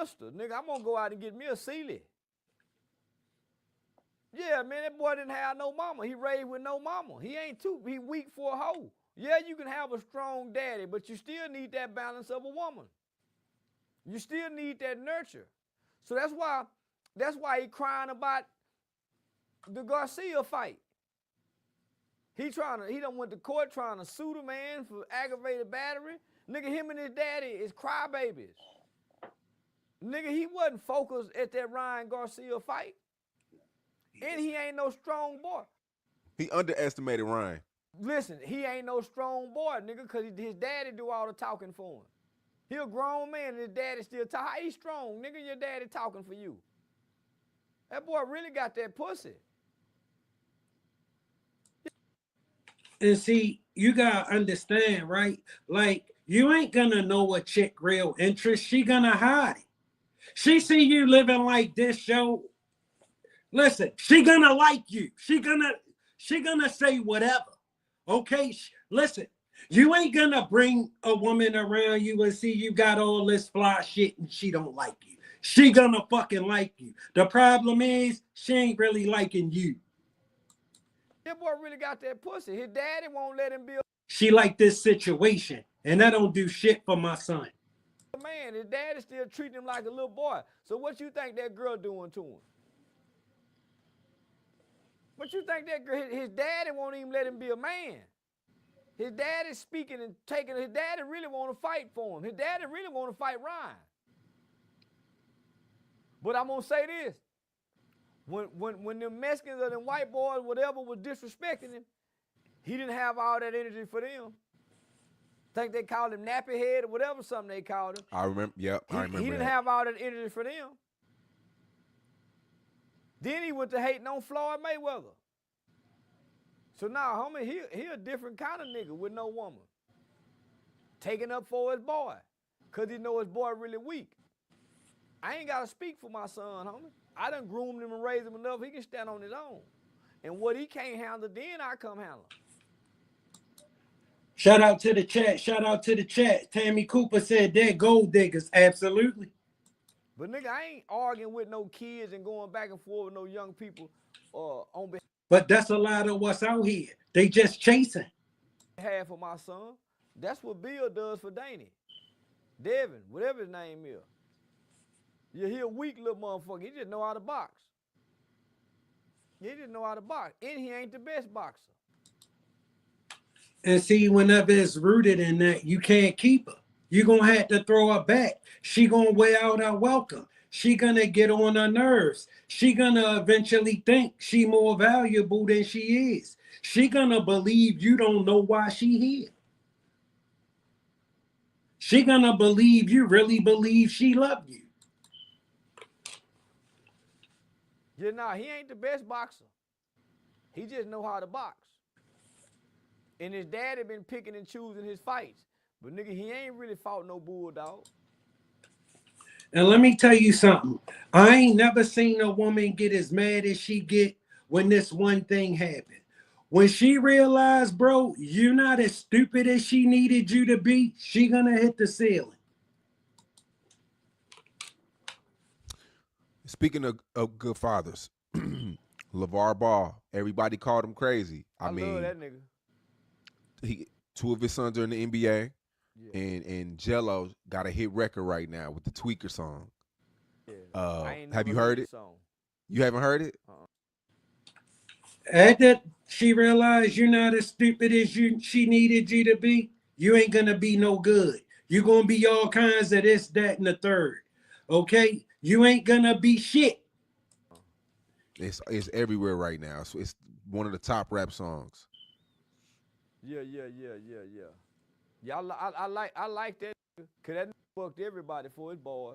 Speaker 6: mister, nigga, I'm gonna go out and get me a Sealy. Yeah, man, that boy didn't have no mama. He raised with no mama. He weak for a hoe. Yeah, you can have a strong daddy, but you still need that balance of a woman. You still need that nurture. So that's why he crying about the Garcia fight. He done went to court trying to sue the man for aggravated battery. Nigga, him and his daddy is crybabies. Nigga, he wasn't focused at that Ryan Garcia fight. And he ain't no strong boy.
Speaker 5: He underestimated Ryan.
Speaker 6: Listen, he ain't no strong boy, nigga, because his daddy do all the talking for him. He a grown man and his daddy still talk. How he strong, nigga? Your daddy talking for you. That boy really got that pussy.
Speaker 1: And see, you gotta understand, right? Like, you ain't gonna know a chick real interest. She gonna hide it. She see you living like this, show. Listen, she gonna like you. She gonna say whatever. Okay? Listen, you ain't gonna bring a woman around you and see you got all this fly shit and she don't like you. She gonna fucking like you. The problem is, she ain't really liking you.
Speaker 6: That boy really got that pussy. His daddy won't let him be
Speaker 1: She like this situation, and I don't do shit for my son.
Speaker 6: a man. His daddy still treating him like a little boy. So what you think that girl doing to him? What you think that girl, his daddy won't even let him be a man. His daddy speaking and taking, his daddy really want to fight for him. His daddy really want to fight Ryan. But I'm going to say this. When them Mexicans or them white boys, whatever, was disrespecting him, he didn't have all that energy for them. Think they called him nappy head or whatever something they called him.
Speaker 5: I remember, yep, I remember
Speaker 6: He didn't have all that energy for them. Then he went to hating on Floyd Mayweather. So now, homie, he a different kind of nigga with no woman. Taking up for his boy. Because he know his boy really weak. I ain't got to speak for my son, homie. I done groomed him and raised him enough he can stand on his own. And what he can't handle, then I come handle.
Speaker 1: Shout out to the chat. Shout out to the chat. Tammy Cooper said they're gold diggers. Absolutely.
Speaker 6: But nigga, I ain't arguing with no kids and going back and forth with no young people on
Speaker 1: But that's a lot of what's out here. They just chasing.
Speaker 6: behalf of my son. That's what Bill does for Danny. Devin, whatever his name is. Yeah, he a weak little motherfucker. He just know how to box. He just know how to box. And he ain't the best boxer.
Speaker 1: And see, whenever it's rooted in that, you can't keep her. You're going to have to throw her back. She going to wear out her welcome. She going to get on her nerves. She going to eventually think she more valuable than she is. She going to believe you don't know why she here. She going to believe you really believe she loved you.
Speaker 6: Yeah, nah, he ain't the best boxer. He just know how to box. And his daddy been picking and choosing his fights. But nigga, he ain't really fought no bulldog.
Speaker 1: And let me tell you something. I ain't never seen a woman get as mad as she get when this one thing happened. When she realized, bro, you're not as stupid as she needed you to be, she gonna hit the ceiling.
Speaker 5: Speaking of good fathers, LeVar Ball, everybody called him crazy. I mean,
Speaker 6: love that nigga.
Speaker 5: Two of his sons are in the NBA,
Speaker 6: Yeah.
Speaker 5: and Jello got a hit record right now with the Tweaker song.
Speaker 6: Yeah. I ain't
Speaker 5: Have you
Speaker 6: never
Speaker 5: heard
Speaker 6: the
Speaker 5: it?
Speaker 6: song.
Speaker 5: You haven't heard it?
Speaker 1: After she realized you're not as stupid as she needed you to be, you ain't gonna be no good. You're gonna be all kinds of this, that, and the third. Okay? You ain't gonna be shit.
Speaker 5: It's everywhere right now. So it's one of the top rap songs.
Speaker 6: Yeah. Yeah, I like that because that fucked everybody for his boy.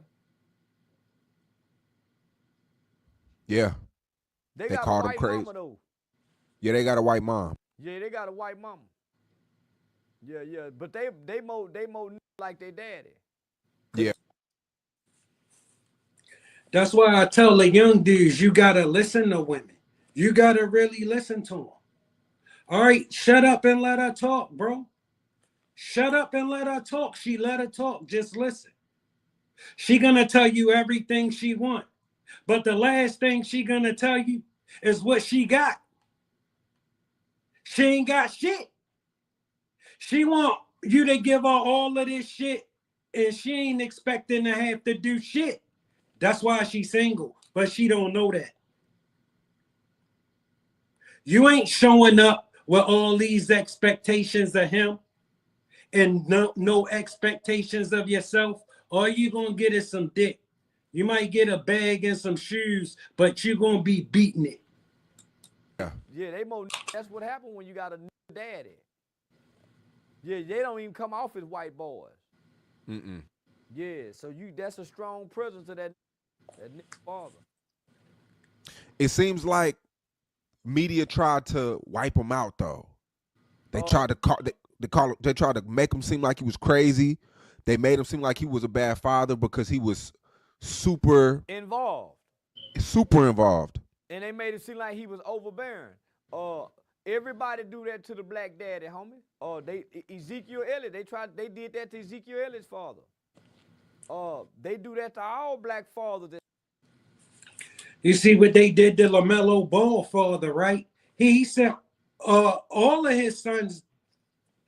Speaker 5: Yeah.
Speaker 6: They
Speaker 5: They
Speaker 6: got
Speaker 5: called
Speaker 6: a
Speaker 5: him
Speaker 6: white
Speaker 5: crazy.
Speaker 6: mama though.
Speaker 5: Yeah, they got a white mom.
Speaker 6: Yeah, they got a white mama. Yeah. But they more like their daddy.
Speaker 5: Yeah.
Speaker 1: That's why I tell the young dudes, you gotta listen to women. You gotta really listen to them. All right, shut up and let her talk, bro. Shut up and let her talk. She let her talk. Just listen. She gonna tell you everything she want. But the last thing she gonna tell you is what she got. She ain't got shit. She want you to give her all of this shit, and she ain't expecting to have to do shit. That's why she's single, but she don't know that. You ain't showing up with all these expectations of him and no expectations of yourself. All you gonna get is some dick. You might get a bag and some shoes, but you're gonna be beating it.
Speaker 6: Yeah, that's what happened when you got a daddy. Yeah, they don't even come off as white boys. Yeah, so that's a strong presence of that father.
Speaker 5: It seems like media tried to wipe him out though. They tried to make him seem like he was crazy. They made him seem like he was a bad father because he was super
Speaker 6: involved.
Speaker 5: And
Speaker 6: they made it seem like he was overbearing. Everybody do that to the black daddy, homie. Ezekiel Elliott, they did that to Ezekiel Elliott's father. They do that to all black fathers.
Speaker 1: You see what they did to LaMelo Ball father, right? He sent all of his sons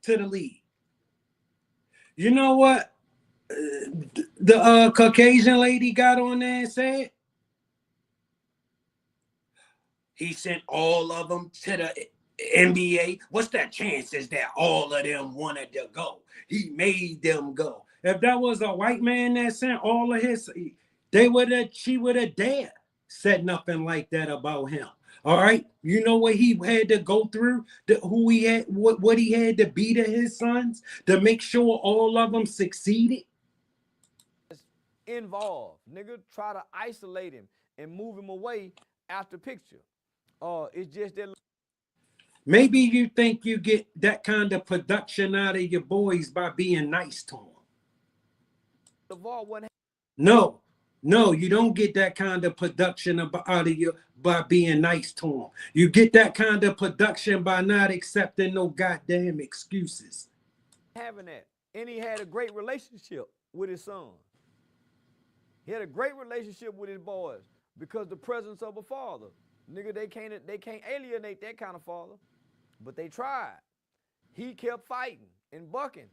Speaker 1: to the league. You know what the Caucasian lady got on there and said? He sent all of them to the NBA. What's the chances that all of them wanted to go? He made them go. If that was a white man that sent all of his, she would have dared said nothing like that about him. All right, you know what he had to go through, what he had to be to his sons to make sure all of them succeeded.
Speaker 6: Involved, nigga, try to isolate him and move him away after picture. It's just that.
Speaker 1: Maybe you think you get that kind of production out of your boys by being nice to them. No, you don't get that kind of production out of you by being nice to them. You get that kind of production by not accepting no goddamn excuses.
Speaker 6: Having that, and he had a great relationship with his son. He had a great relationship with his boys because the presence of a father. Nigga, they can't alienate that kind of father. But they tried. He kept fighting and bucking.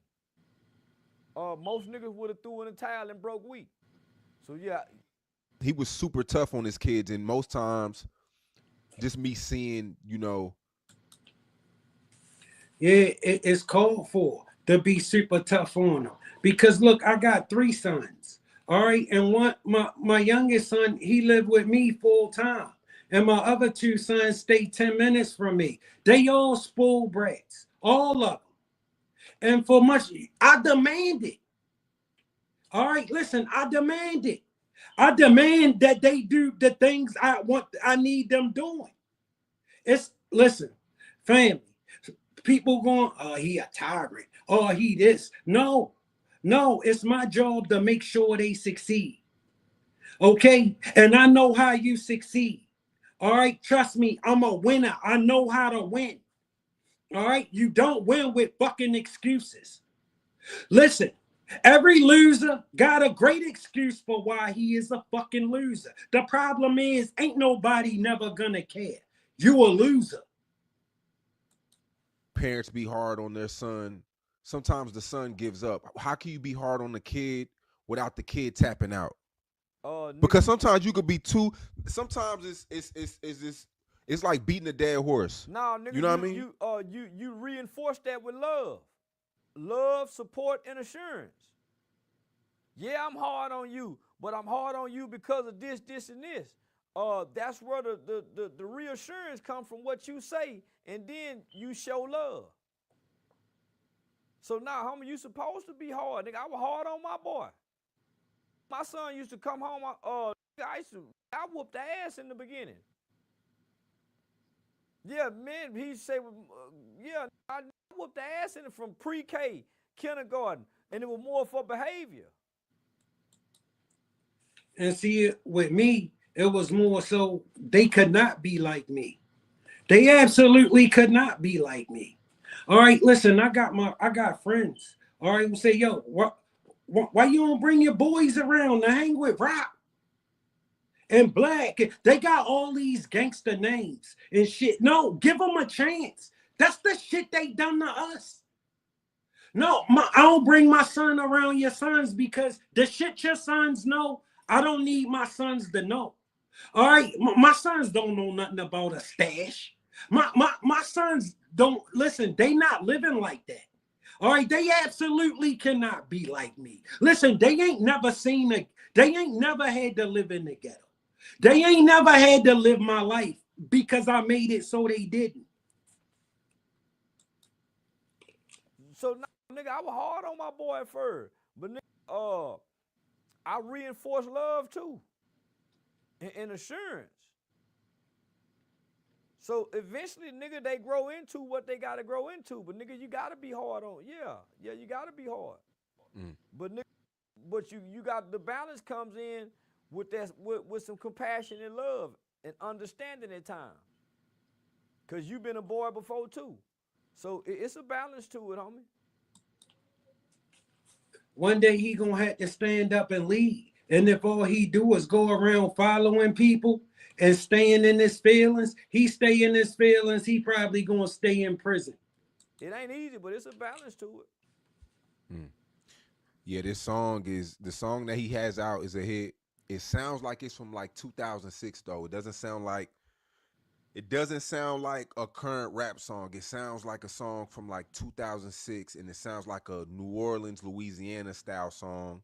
Speaker 6: Most niggas would have threw in a towel and broke weak. So yeah.
Speaker 5: He was super tough on his kids, and most times just me seeing,
Speaker 1: Yeah, it's called for to be super tough on them. Because look, I got 3 sons. All right, and my youngest son, he lived with me full time. And my other 2 sons stay 10 minutes from me. They all spoiled brats, all of them. And for much, I demand it. All right, listen, I demand it. I demand that they do the things I need them doing. Listen, family, people going, oh, he a tyrant. Oh, he this. No, it's my job to make sure they succeed. Okay, and I know how you succeed. All right, trust me, I'm a winner. I know how to win. All right, you don't win with fucking excuses. Listen, every loser got a great excuse for why he is a fucking loser. The problem is, ain't nobody never gonna care. You a loser.
Speaker 5: Parents be hard on their son. Sometimes the son gives up. How can you be hard on the kid without the kid tapping out? Because sometimes you could be too. Sometimes it's like beating a dead horse.
Speaker 6: No, nigga,
Speaker 5: you know what I mean?
Speaker 6: You reinforce that with love, support, and assurance. Yeah, I'm hard on you, but I'm hard on you because of this, and this. That's where the reassurance comes from what you say, and then you show love. So now, homie, you supposed to be hard, nigga. I was hard on my boy. My son used to come home. I whooped the ass in the beginning. Yeah, man, he say, I whooped the ass in it from pre-K, kindergarten, and it was more for behavior.
Speaker 1: And see, with me, it was more so they could not be like me. They absolutely could not be like me. All right, listen, I got friends. All right, who say, yo, why you don't bring your boys around to hang with Rock and Black? They got all these gangster names and shit. No, give them a chance. That's the shit they done to us. No, I don't bring my son around your sons because the shit your sons know, I don't need my sons to know. All right, my sons don't know nothing about a stash. My sons don't, listen, they not living like that. All right, they absolutely cannot be like me. Listen, they ain't never seen They ain't never had to live in the ghetto. They ain't never had to live my life because I made it so they didn't.
Speaker 6: So nigga, I was hard on my boy at first, but nigga, I reinforce love too, and assurance. So eventually, nigga, they grow into what they gotta grow into. But nigga, you gotta be hard on. Yeah, you gotta be hard. But nigga, but you got the balance comes in with that with some compassion and love and understanding at times. Cause you've been a boy before too. So it's a balance to it, homie.
Speaker 1: One day he gonna have to stand up and lead. And if all he do is go around following people and staying in his feelings, he stay in his feelings, he probably gonna stay in prison.
Speaker 6: It ain't easy, but it's a balance to it.
Speaker 5: Yeah, this song is the song that he has out is a hit. It sounds like it's from like 2006 though. It doesn't sound like a current rap song. It sounds like a song from like 2006, and it sounds like a New Orleans, Louisiana style song.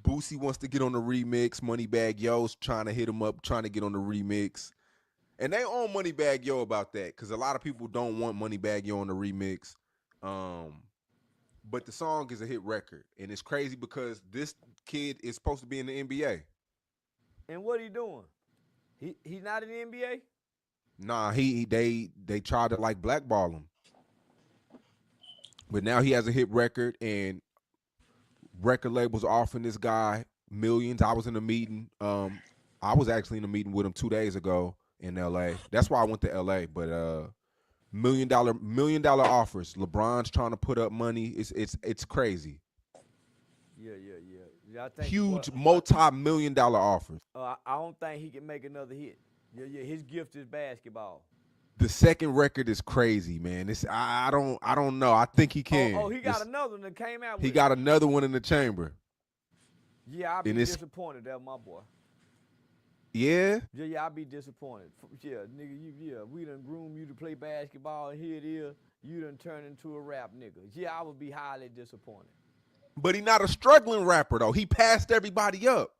Speaker 5: Boosie wants to get on the remix. Moneybagg Yo's trying to hit him up, trying to get on the remix. And they own Moneybagg Yo about that, because a lot of people don't want Moneybagg Yo on the remix. But the song is a hit record, and it's crazy because this kid is supposed to be in the NBA.
Speaker 6: And what he doing? He's not in the NBA?
Speaker 5: Nah, they tried to like blackball him. But now he has a hit record, and record labels offering this guy millions. I was in a meeting. I was actually in a meeting with him 2 days ago in LA. That's why I went to LA. But $1 million offers. LeBron's trying to put up money. It's crazy.
Speaker 6: Yeah. I think
Speaker 5: Huge multi-million-dollar offers.
Speaker 6: I don't think he can make another hit. Yeah. His gift is basketball.
Speaker 5: The second record is crazy, man. I don't know. I think he can.
Speaker 6: Oh, he got another one that came out.
Speaker 5: He got another one in the chamber.
Speaker 6: Yeah, I'll be disappointed. That my boy.
Speaker 5: Yeah.
Speaker 6: Yeah, I'll be disappointed. Yeah, nigga, we done groom you to play basketball, and here it is. You done turn into a rap nigga. Yeah, I would be highly disappointed.
Speaker 5: But he not a struggling rapper though. He passed everybody up.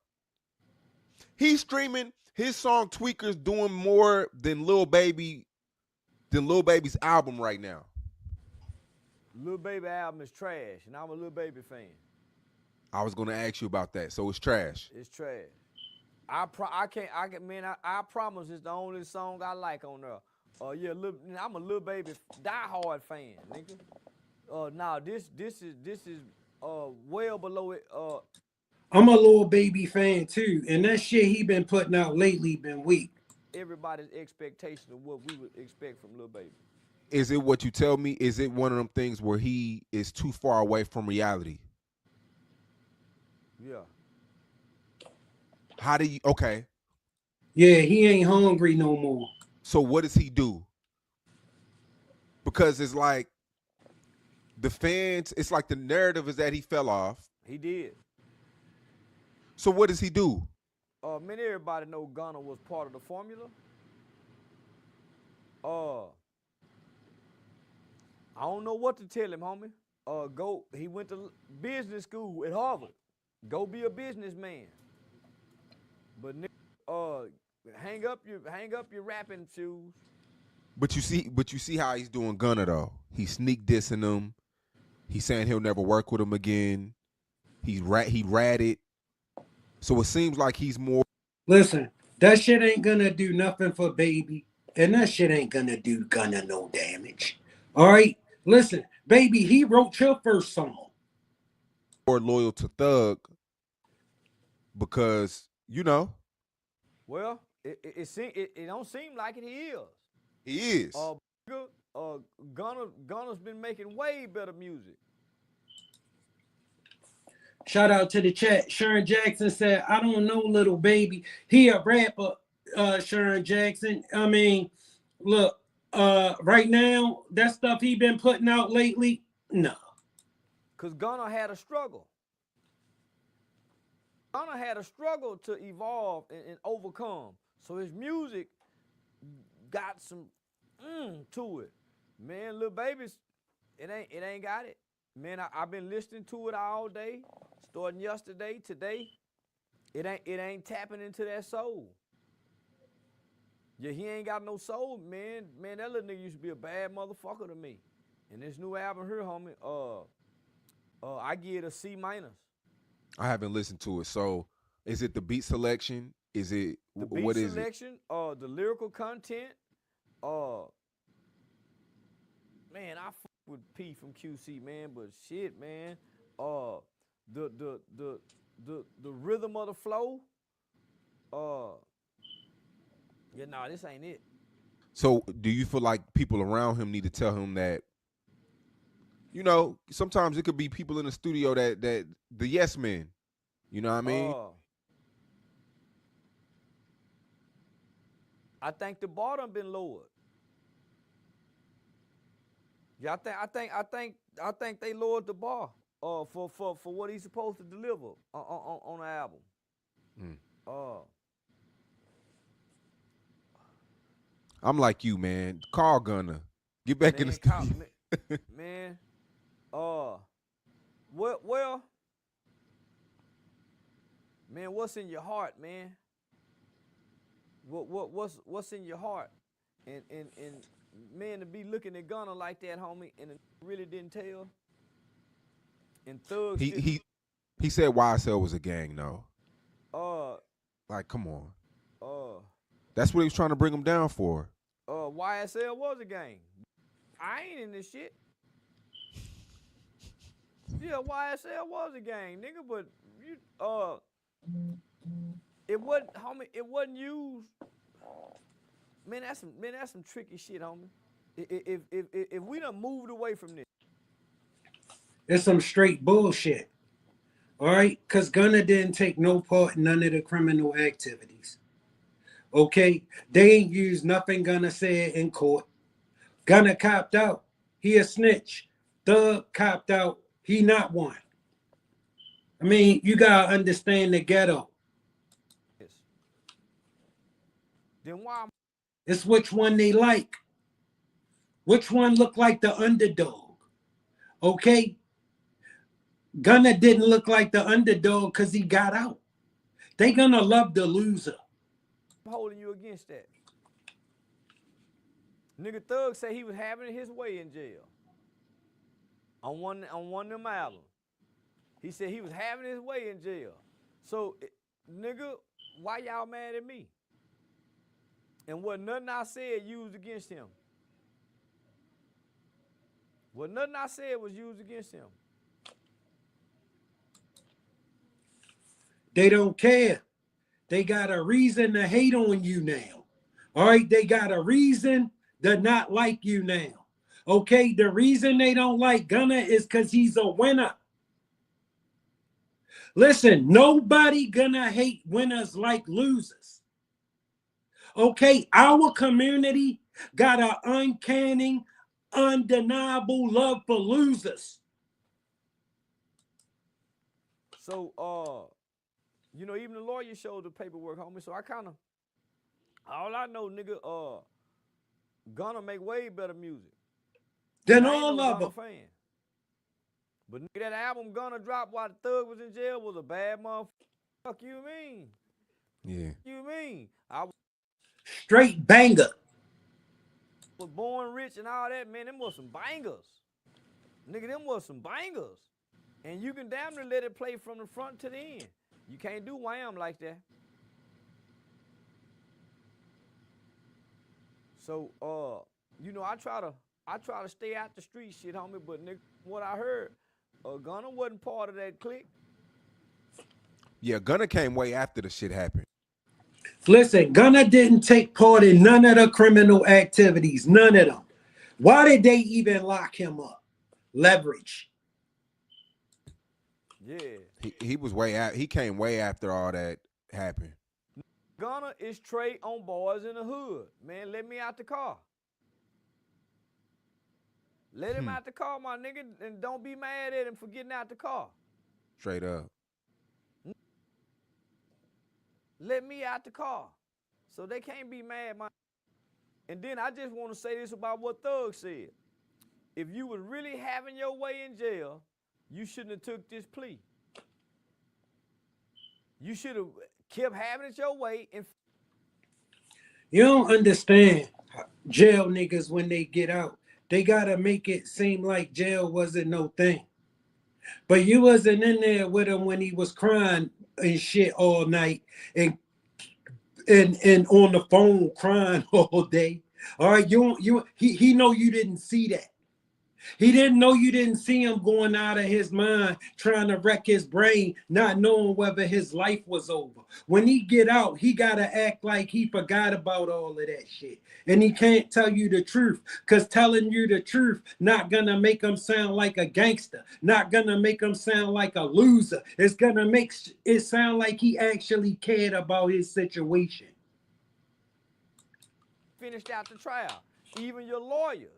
Speaker 5: He's streaming his song Tweakers doing more than Lil Baby's album right now.
Speaker 6: Lil Baby album is trash, and I'm a Lil Baby fan.
Speaker 5: I was gonna ask you about that. So it's trash.
Speaker 6: It's trash. I promise it's the only song I like on there. Yeah, I'm a Lil Baby diehard fan, nigga. Now this is well below it.
Speaker 1: I'm a Lil Baby fan too, and that shit he been putting out lately been weak.
Speaker 6: Everybody's expectation of what we would expect from Lil Baby.
Speaker 5: Is it what you tell me? Is it one of them things where he is too far away from reality?
Speaker 6: Yeah.
Speaker 5: How do you? Okay.
Speaker 1: Yeah, he ain't hungry no more.
Speaker 5: So what does he do? Because it's like the fans, it's like the narrative is that he fell off.
Speaker 6: He did.
Speaker 5: So what does he do?
Speaker 6: Everybody know Gunna was part of the formula. I don't know what to tell him, homie. He went to business school at Harvard. Go be a businessman. But hang up your rapping shoes.
Speaker 5: But you see how he's doing Gunna though. He's sneak dissing him. He's saying he'll never work with him again. He ratted. So it seems like he's more.
Speaker 1: Listen, that shit ain't gonna do nothing for Baby, and that shit ain't gonna do Gunna no damage. All right, listen, Baby, he wrote your first song.
Speaker 5: More loyal to Thug because
Speaker 6: Well, it don't seem like it. He is.
Speaker 5: He is.
Speaker 6: Gunna's been making way better music.
Speaker 1: Shout out to the chat. Sharon Jackson said, I don't know, Little Baby. He a rapper, Sharon Jackson. I mean, look, right now, that stuff he been putting out lately, no.
Speaker 6: Because Gunna had a struggle. Gunna had a struggle to evolve and overcome. So his music got some to it. Man, Lil Baby's, it ain't got it. Man, I've been listening to it all day, starting yesterday, today. It ain't tapping into that soul. Yeah, he ain't got no soul, man. Man, that little nigga used to be a bad motherfucker to me. And this new album here, homie, I give it a C minus.
Speaker 5: I haven't listened to it. So, is it the beat selection? Is it
Speaker 6: The beat
Speaker 5: what is it?
Speaker 6: selection, the lyrical content, man, I fuck with P from QC, man, but shit, man, the rhythm of the flow, yeah, nah, this ain't it.
Speaker 5: So, do you feel like people around him need to tell him that? You know, sometimes it could be people in the studio that the yes men. You know what I mean?
Speaker 6: I think the bar done been lowered. Yeah, I think they lowered the bar for what he's supposed to deliver on the album.
Speaker 5: I'm like you, man. Call Gunna. Get back in the studio.
Speaker 6: Man, well, man, what's in your heart, man? What's in your heart? And man, to be looking at Gunna like that, homie, and it really didn't tell. And Thugs
Speaker 5: he said YSL was a gang, though. Like, come on. That's what he was trying to bring him down for.
Speaker 6: YSL was a gang. I ain't in this shit. Yeah, YSL was a gang, nigga, but it wasn't, homie. It wasn't used. Man, that's some tricky shit, homie. If we done moved away from this,
Speaker 1: it's some straight bullshit. All right, because Gunna didn't take no part in none of the criminal activities. Okay, they ain't used nothing Gunna said in court. Gunna copped out. He a snitch. Thug copped out. He not one. I mean, you gotta understand the ghetto.
Speaker 6: then why?
Speaker 1: It's which one they like. Which one look like the underdog? Okay? Gunna didn't look like the underdog because he got out. They gonna love the loser.
Speaker 6: I'm holding you against that. Nigga Thug said he was having his way in jail. On one of them albums. He said he was having his way in jail. So, nigga, why y'all mad at me? And what nothing I said used against him. What nothing I said was used against him.
Speaker 1: They don't care. They got a reason to hate on you now. All right, they got a reason to not like you now. Okay, the reason they don't like Gunna is because he's a winner. Listen, nobody gonna hate winners like losers. Okay, our community got an uncanny, undeniable love for losers.
Speaker 6: So, you know, even the lawyer showed the paperwork, homie. So I kind of, all I know, nigga, Gunna make way better music.
Speaker 1: Than
Speaker 6: I ain't
Speaker 1: all
Speaker 6: no
Speaker 1: of
Speaker 6: Gunna
Speaker 1: them.
Speaker 6: fan. But nigga, that album Gunna dropped while the Thug was in jail was a bad motherfucker. Fuck you mean?
Speaker 5: Yeah.
Speaker 6: You mean? I
Speaker 1: Straight banger.
Speaker 6: was born rich and all that, man. Them was some bangers. Nigga, them was some bangers. And you can damn near let it play from the front to the end. You can't do wham like that. So, you know, I try to stay out the street shit, homie, but nigga, what I heard, Gunna wasn't part of that clique.
Speaker 5: Yeah, Gunna came way after the shit happened.
Speaker 1: Listen, Gunna didn't take part in none of the criminal activities. None of them. Why did they even lock him up? Leverage.
Speaker 6: Yeah.
Speaker 5: He was way out. He came way after all that happened.
Speaker 6: Gunna is Trey on Boys in the Hood. Man, let me out the car. Let him out the car, my nigga, and don't be mad at him for getting out the car.
Speaker 5: Straight up.
Speaker 6: Let me out the car. So they can't be mad, my. And then I just want to say this about what Thug said. If you was really having your way in jail, you shouldn't have took this plea. You should have kept having it your way. And
Speaker 1: You don't understand jail niggas when they get out. They gotta make it seem like jail wasn't no thing. But you wasn't in there with him when he was crying and shit all night and and on the phone crying all day. All right, he know you didn't see that. He didn't know you didn't see him going out of his mind, trying to wreck his brain, not knowing whether his life was over. When he get out, he got to act like he forgot about all of that shit. And he can't tell you the truth, because telling you the truth not going to make him sound like a gangster, not going to make him sound like a loser. It's going to make it sound like he actually cared about his situation.
Speaker 6: finished out the trial. Even your lawyers.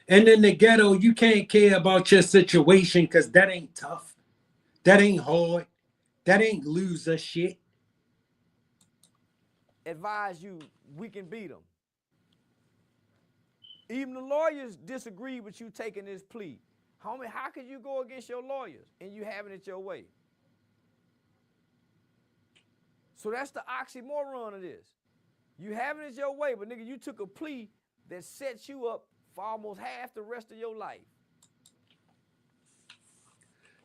Speaker 1: And in the ghetto, you can't care about your situation because that ain't tough. That ain't hard. That ain't loser shit.
Speaker 6: Advise you, we can beat them. Even the lawyers disagree with you taking this plea. Homie, how could you go against your lawyers and you having it your way? So that's the oxymoron of this. You having it your way, but nigga, you took a plea that sets you up for almost half the rest of your life.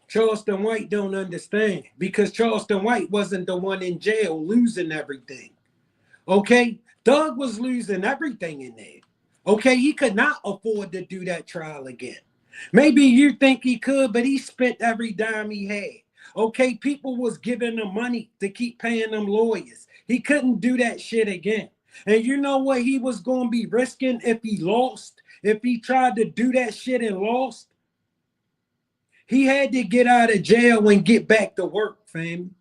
Speaker 1: Charlston White don't understand because Charlston White wasn't the one in jail losing everything. Okay? Doug was losing everything in there. Okay? He could not afford to do that trial again. Maybe you think he could, but he spent every dime he had. Okay? People was giving him money to keep paying them lawyers. He couldn't do that shit again. And you know what he was going to be risking if he lost? If he tried to do that shit and lost? He had to get out of jail and get back to work, fam.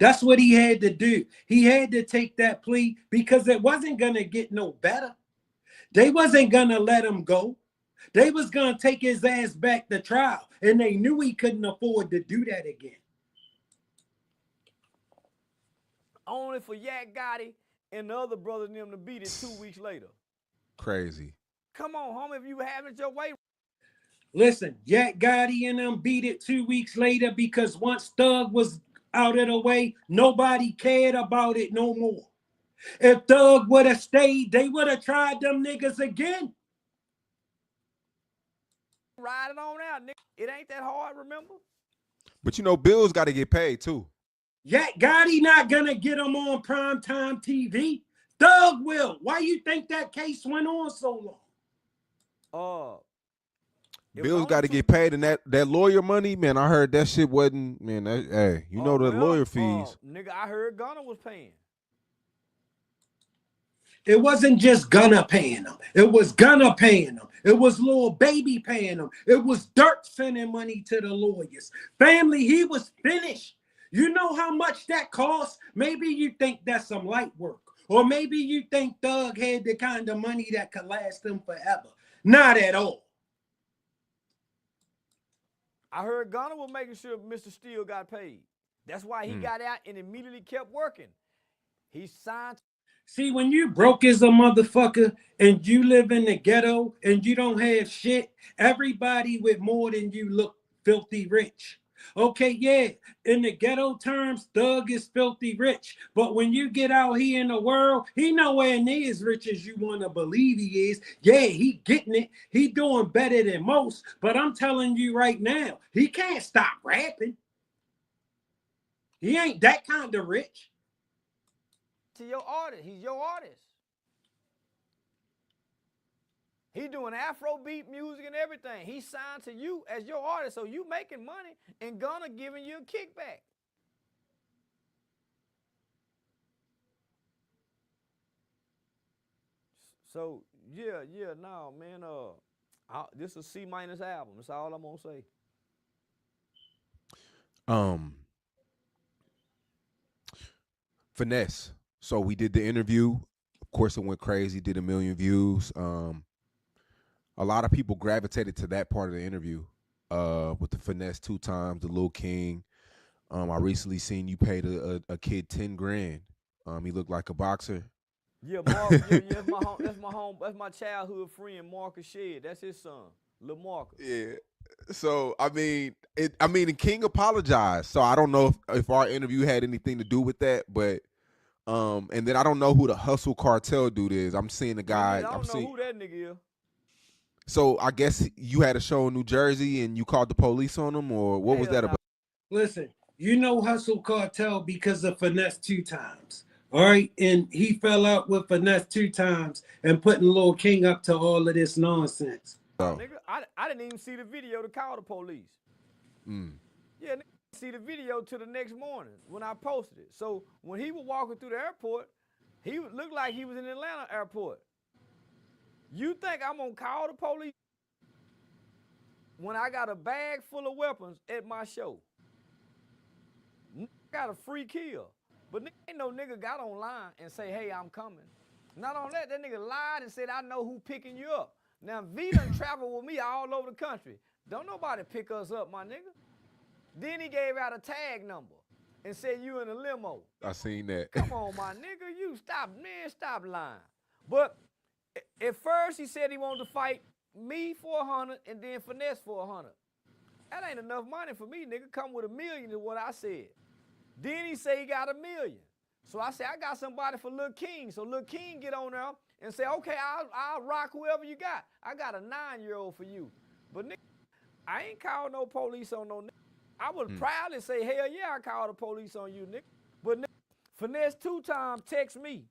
Speaker 1: That's what he had to do. He had to take that plea because it wasn't going to get no better. They wasn't going to let him go. They was going to take his ass back to trial, and they knew he couldn't afford to do that again.
Speaker 6: Only for Yak Gotti and the other brother and them to beat it 2 weeks later.
Speaker 5: Crazy.
Speaker 6: Come on, homie, if you having it your way.
Speaker 1: Listen, Yak Gotti and them beat it 2 weeks later because once Thug was out of the way, nobody cared about it no more. If Thug would have stayed, they would have tried them niggas again.
Speaker 6: Ride it on out, nigga. It ain't that hard, remember?
Speaker 5: But you know, bills got to get paid too.
Speaker 1: Yak Gotti not gonna get him on primetime TV. Thug will. Why you think that case went on so long?
Speaker 5: Bills got to get paid, and that lawyer money, man. I heard that shit wasn't, man. Hey, you know the lawyer fees.
Speaker 6: Nigga, I heard Gunna was paying.
Speaker 1: It wasn't just Gunna paying them. It was Gunna paying them. It was Lil Baby paying them. It was Dirt sending money to the lawyers. Family, he was finished. You know how much that costs? Maybe you think that's some light work. Or maybe you think Thug had the kind of money that could last him forever. Not at all.
Speaker 6: I heard Gunna was making sure Mr. Steele got paid. That's why he got out and immediately kept working. He signed.
Speaker 1: See, when you broke as a motherfucker and you live in the ghetto and you don't have shit, everybody with more than you look filthy rich. Okay, yeah, in the ghetto terms, Thug is filthy rich. But when you get out here in the world, he nowhere near as rich as you want to believe he is. Yeah, he getting it. He doing better than most. But I'm telling you right now, he can't stop rapping. He ain't that kind of rich.
Speaker 6: To your artist. He's your artist. He doing Afrobeat music and everything. He signed to you as your artist, so you making money and Gunna giving you a kickback. So no, man. This is a C- album. That's all I'm gonna say.
Speaker 5: Finesse. So we did the interview. Of course, it went crazy. Did 1 million views. A lot of people gravitated to that part of the interview. With the Finesse 2 times, the Lil King. I recently seen you paid a kid 10 grand. He looked like a boxer.
Speaker 6: Yeah, Marcus. That's my childhood friend, Marcus Shedd. That's his son, Lil Marcus.
Speaker 5: Yeah. So I mean, the King apologized. So I don't know if our interview had anything to do with that, but and then I don't know who the Hustle Cartel dude is. I'm seeing the
Speaker 6: Me
Speaker 5: guy.
Speaker 6: neither. I don't know who that nigga is.
Speaker 5: So I guess you had a show in New Jersey and you called the police on him, or what was
Speaker 6: Hell
Speaker 5: that
Speaker 6: nah.
Speaker 5: about?
Speaker 1: Listen, you know Hustle Cartel because of Finesse 2 times. All right. And he fell out with Finesse 2 times and putting Lil King up to all of this nonsense.
Speaker 5: Oh.
Speaker 6: Nigga, I didn't even see the video to call the police.
Speaker 5: Mm.
Speaker 6: Yeah, nigga, I didn't see the video till the next morning when I posted it. So when he was walking through the airport, he looked like he was in Atlanta airport. You think I'm gonna call the police when I got a bag full of weapons at my show? Nigga got a free kill. But nigga, ain't no nigga got online and say, hey, I'm coming. Not on that nigga lied and said, I know who picking you up. Now, V done traveled with me all over the country. Don't nobody pick us up, my nigga. Then he gave out a tag number and said you in a limo.
Speaker 5: I seen that.
Speaker 6: Come on, my nigga, you stop lying. But at first he said he wanted to fight me for 100 and then Finesse for 100. That ain't enough money for me, nigga. Come with $1 million is what I said. Then he say he got $1 million. So I said, I got somebody for Lil King. So Lil King get on there and say, okay, I'll rock whoever you got. I got a 9-year-old for you. But nigga, I ain't called no police on no nigga. I would proudly say, hell yeah, I called the police on you, nigga. But nigga, Finesse 2 times text me.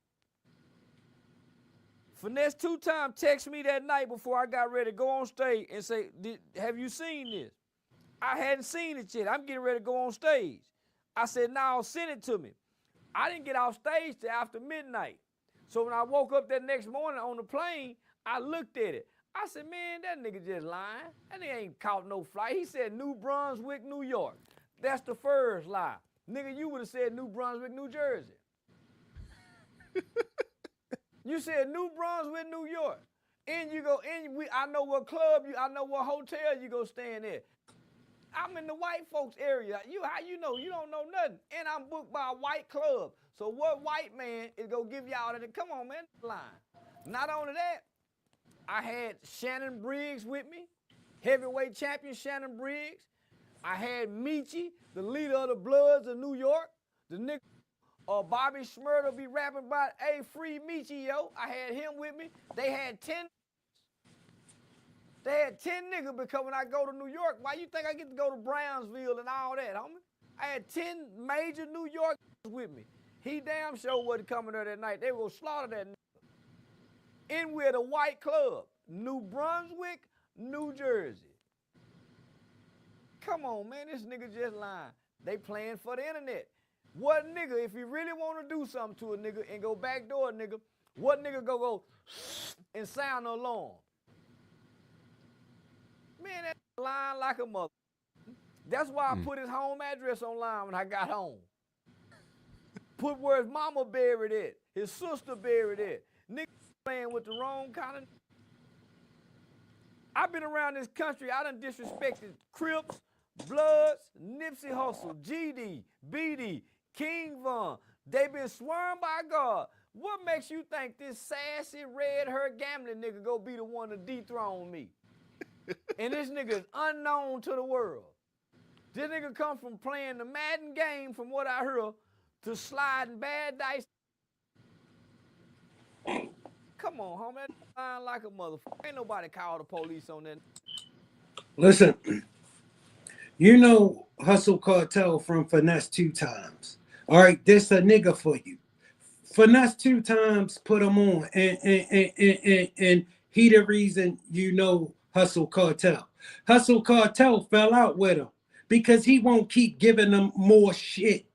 Speaker 6: Finesse 2 times text me that night before I got ready to go on stage and say, have you seen this? I hadn't seen it yet. I'm getting ready to go on stage. I said, no, send it to me. I didn't get off stage till after midnight. So when I woke up that next morning on the plane, I looked at it. I said, man, that nigga just lying. That nigga ain't caught no flight. He said New Brunswick, New York. That's the first lie. Nigga, you would have said New Brunswick, New Jersey. You said New Brunswick, New York. And you go, I know what club I know what hotel you go staying at. I'm in the white folks area. How you know? You don't know nothing. And I'm booked by a white club. So what white man is gonna give y'all that? Come on, man, line. Not only that, I had Shannon Briggs with me, heavyweight champion Shannon Briggs. I had Michi, the leader of the Bloods of New York. The nigga Bobby Schmurda be rapping about, hey, free Michi, yo. I had him with me. They had 10 niggas because when I go to New York, why you think I get to go to Brownsville and all that, homie? I had 10 major New York with me. He damn sure wasn't coming there that night. They were going to slaughter that nigga. In with a white club, New Brunswick, New Jersey. Come on, man, this nigga just lying. They playing for the internet. What nigga, if you really want to do something to a nigga and go backdoor a nigga, what nigga go and sound the alarm? Man, that lying like a mother. That's why I put his home address online when I got home. Put where his mama buried at, his sister buried at. Nigga playing with the wrong kind of. I've been around this country. I done disrespected Crips, Bloods, Nipsey Hussle, GD, BD, King Von. They been sworn by God. What makes you think this sassy, red-haired gambling nigga go be the one to dethrone me? And this nigga is unknown to the world. This nigga come from playing the Madden game, from what I heard, to sliding bad dice. Come on, homie. That lying like a motherfucker. Ain't nobody call the police on that.
Speaker 1: Listen, you know Hustle Cartel from Finesse 2 times. All right, this a nigga for you. Finesse 2 times put him on, and he the reason you know Hustle Cartel. Hustle Cartel fell out with him because he won't keep giving them more shit.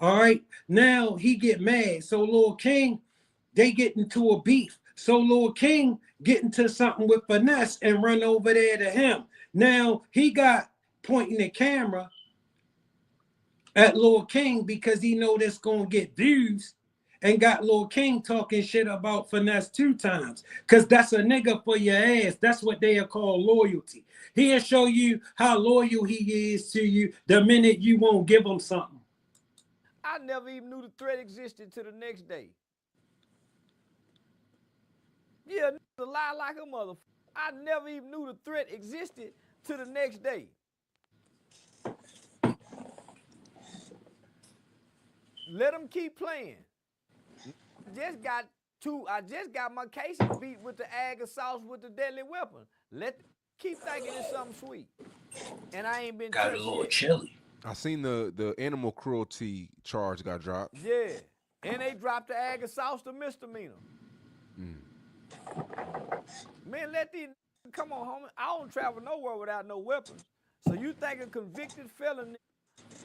Speaker 1: All right, now he get mad. So Lil King, they get into a beef. So Lil King get into something with Finesse and run over there to him. Now he got pointing the camera at Lil King because he know that's gonna get views, and got Lil King talking shit about Finesse 2 times. Cause that's a nigga for your ass. That's what they are called loyalty. He'll show you how loyal he is to you the minute you won't give him something.
Speaker 6: I never even knew the threat existed to the next day. Yeah, niggas lie like a motherfucker. I never even knew the threat existed to the next day. Let them keep playing. I just got my cases beat with the Aggie sauce with the deadly weapon. Keep thinking it's something sweet. And I ain't been
Speaker 1: Got a little chilly.
Speaker 5: I seen the animal cruelty charge got dropped.
Speaker 6: Yeah. And they dropped the Aggie sauce to misdemeanor. Man, let these come on, homie. I don't travel nowhere without no weapons. So you think a convicted felon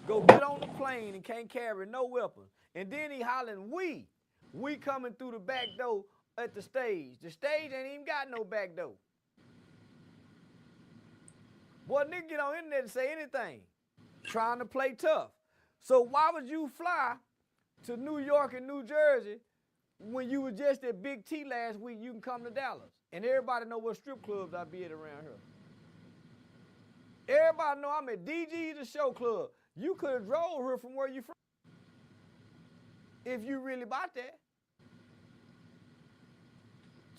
Speaker 6: go get on the plane and can't carry no weapons. And then he hollering, we coming through the back door at the stage. The stage ain't even got no back door. Boy, nigga get on internet and say anything, trying to play tough. So why would you fly to New York and New Jersey when you were just at Big T last week? You can come to Dallas. And everybody know what strip clubs I be at around here. Everybody know I'm at DG's, the show club. You could have drove here from where you from. If you really about that.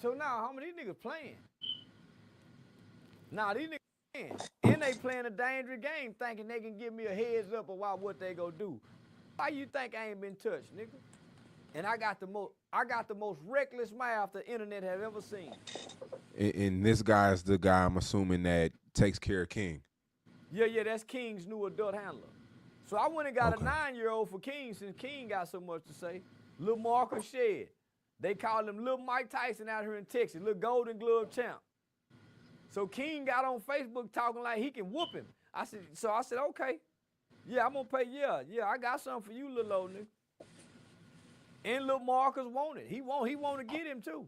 Speaker 6: So now, how many niggas playing? Now these niggas playing. And they playing a dangerous game thinking they can give me a heads up about what they gonna do. Why you think I ain't been touched, nigga? And I got the most reckless mouth the internet have ever seen.
Speaker 5: And this guy's the guy I'm assuming that takes care of King.
Speaker 6: Yeah, that's King's new adult handler. So I went and got a 9-year-old for King since King got so much to say. Lil Marcus Shed. They call him Lil Mike Tyson out here in Texas, Lil Golden Glove champ. So King got on Facebook talking like he can whoop him. I said, okay. Yeah, I'm gonna pay, yeah, I got something for you, little old nigga. And Lil Marcus wanted. He want to get him too.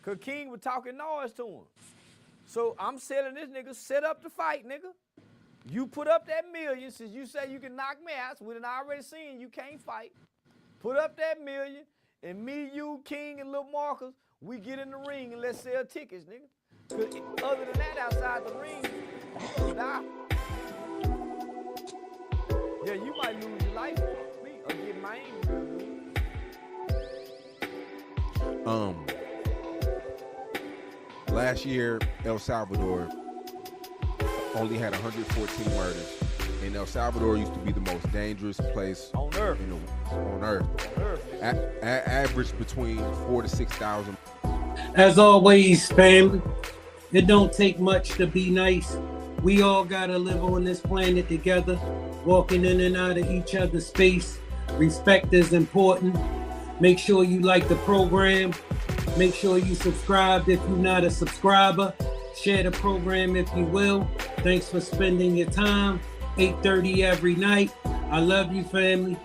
Speaker 6: Cause King was talking noise to him. So I'm selling this nigga, set up the fight, nigga. You put up that million, since you say you can knock me out, so we done already seen you can't fight. Put up that million, and me, you, King, and Lil Marcus, we get in the ring and let's sell tickets, nigga. Cause other than that, outside the ring, you gonna die. Yeah, you might lose your life for me or get my aim.
Speaker 5: Last year, El Salvador only had 114 murders. And El Salvador used to be the most dangerous place
Speaker 6: on earth.
Speaker 5: On earth. Average between 4,000 to 6,000.
Speaker 1: As always, family, it don't take much to be nice. We all gotta live on this planet together, walking in and out of each other's space. Respect is important. Make sure you like the program. Make sure you subscribe if you're not a subscriber. Share the program if you will. Thanks for spending your time. 8:30 every night. I love you, family.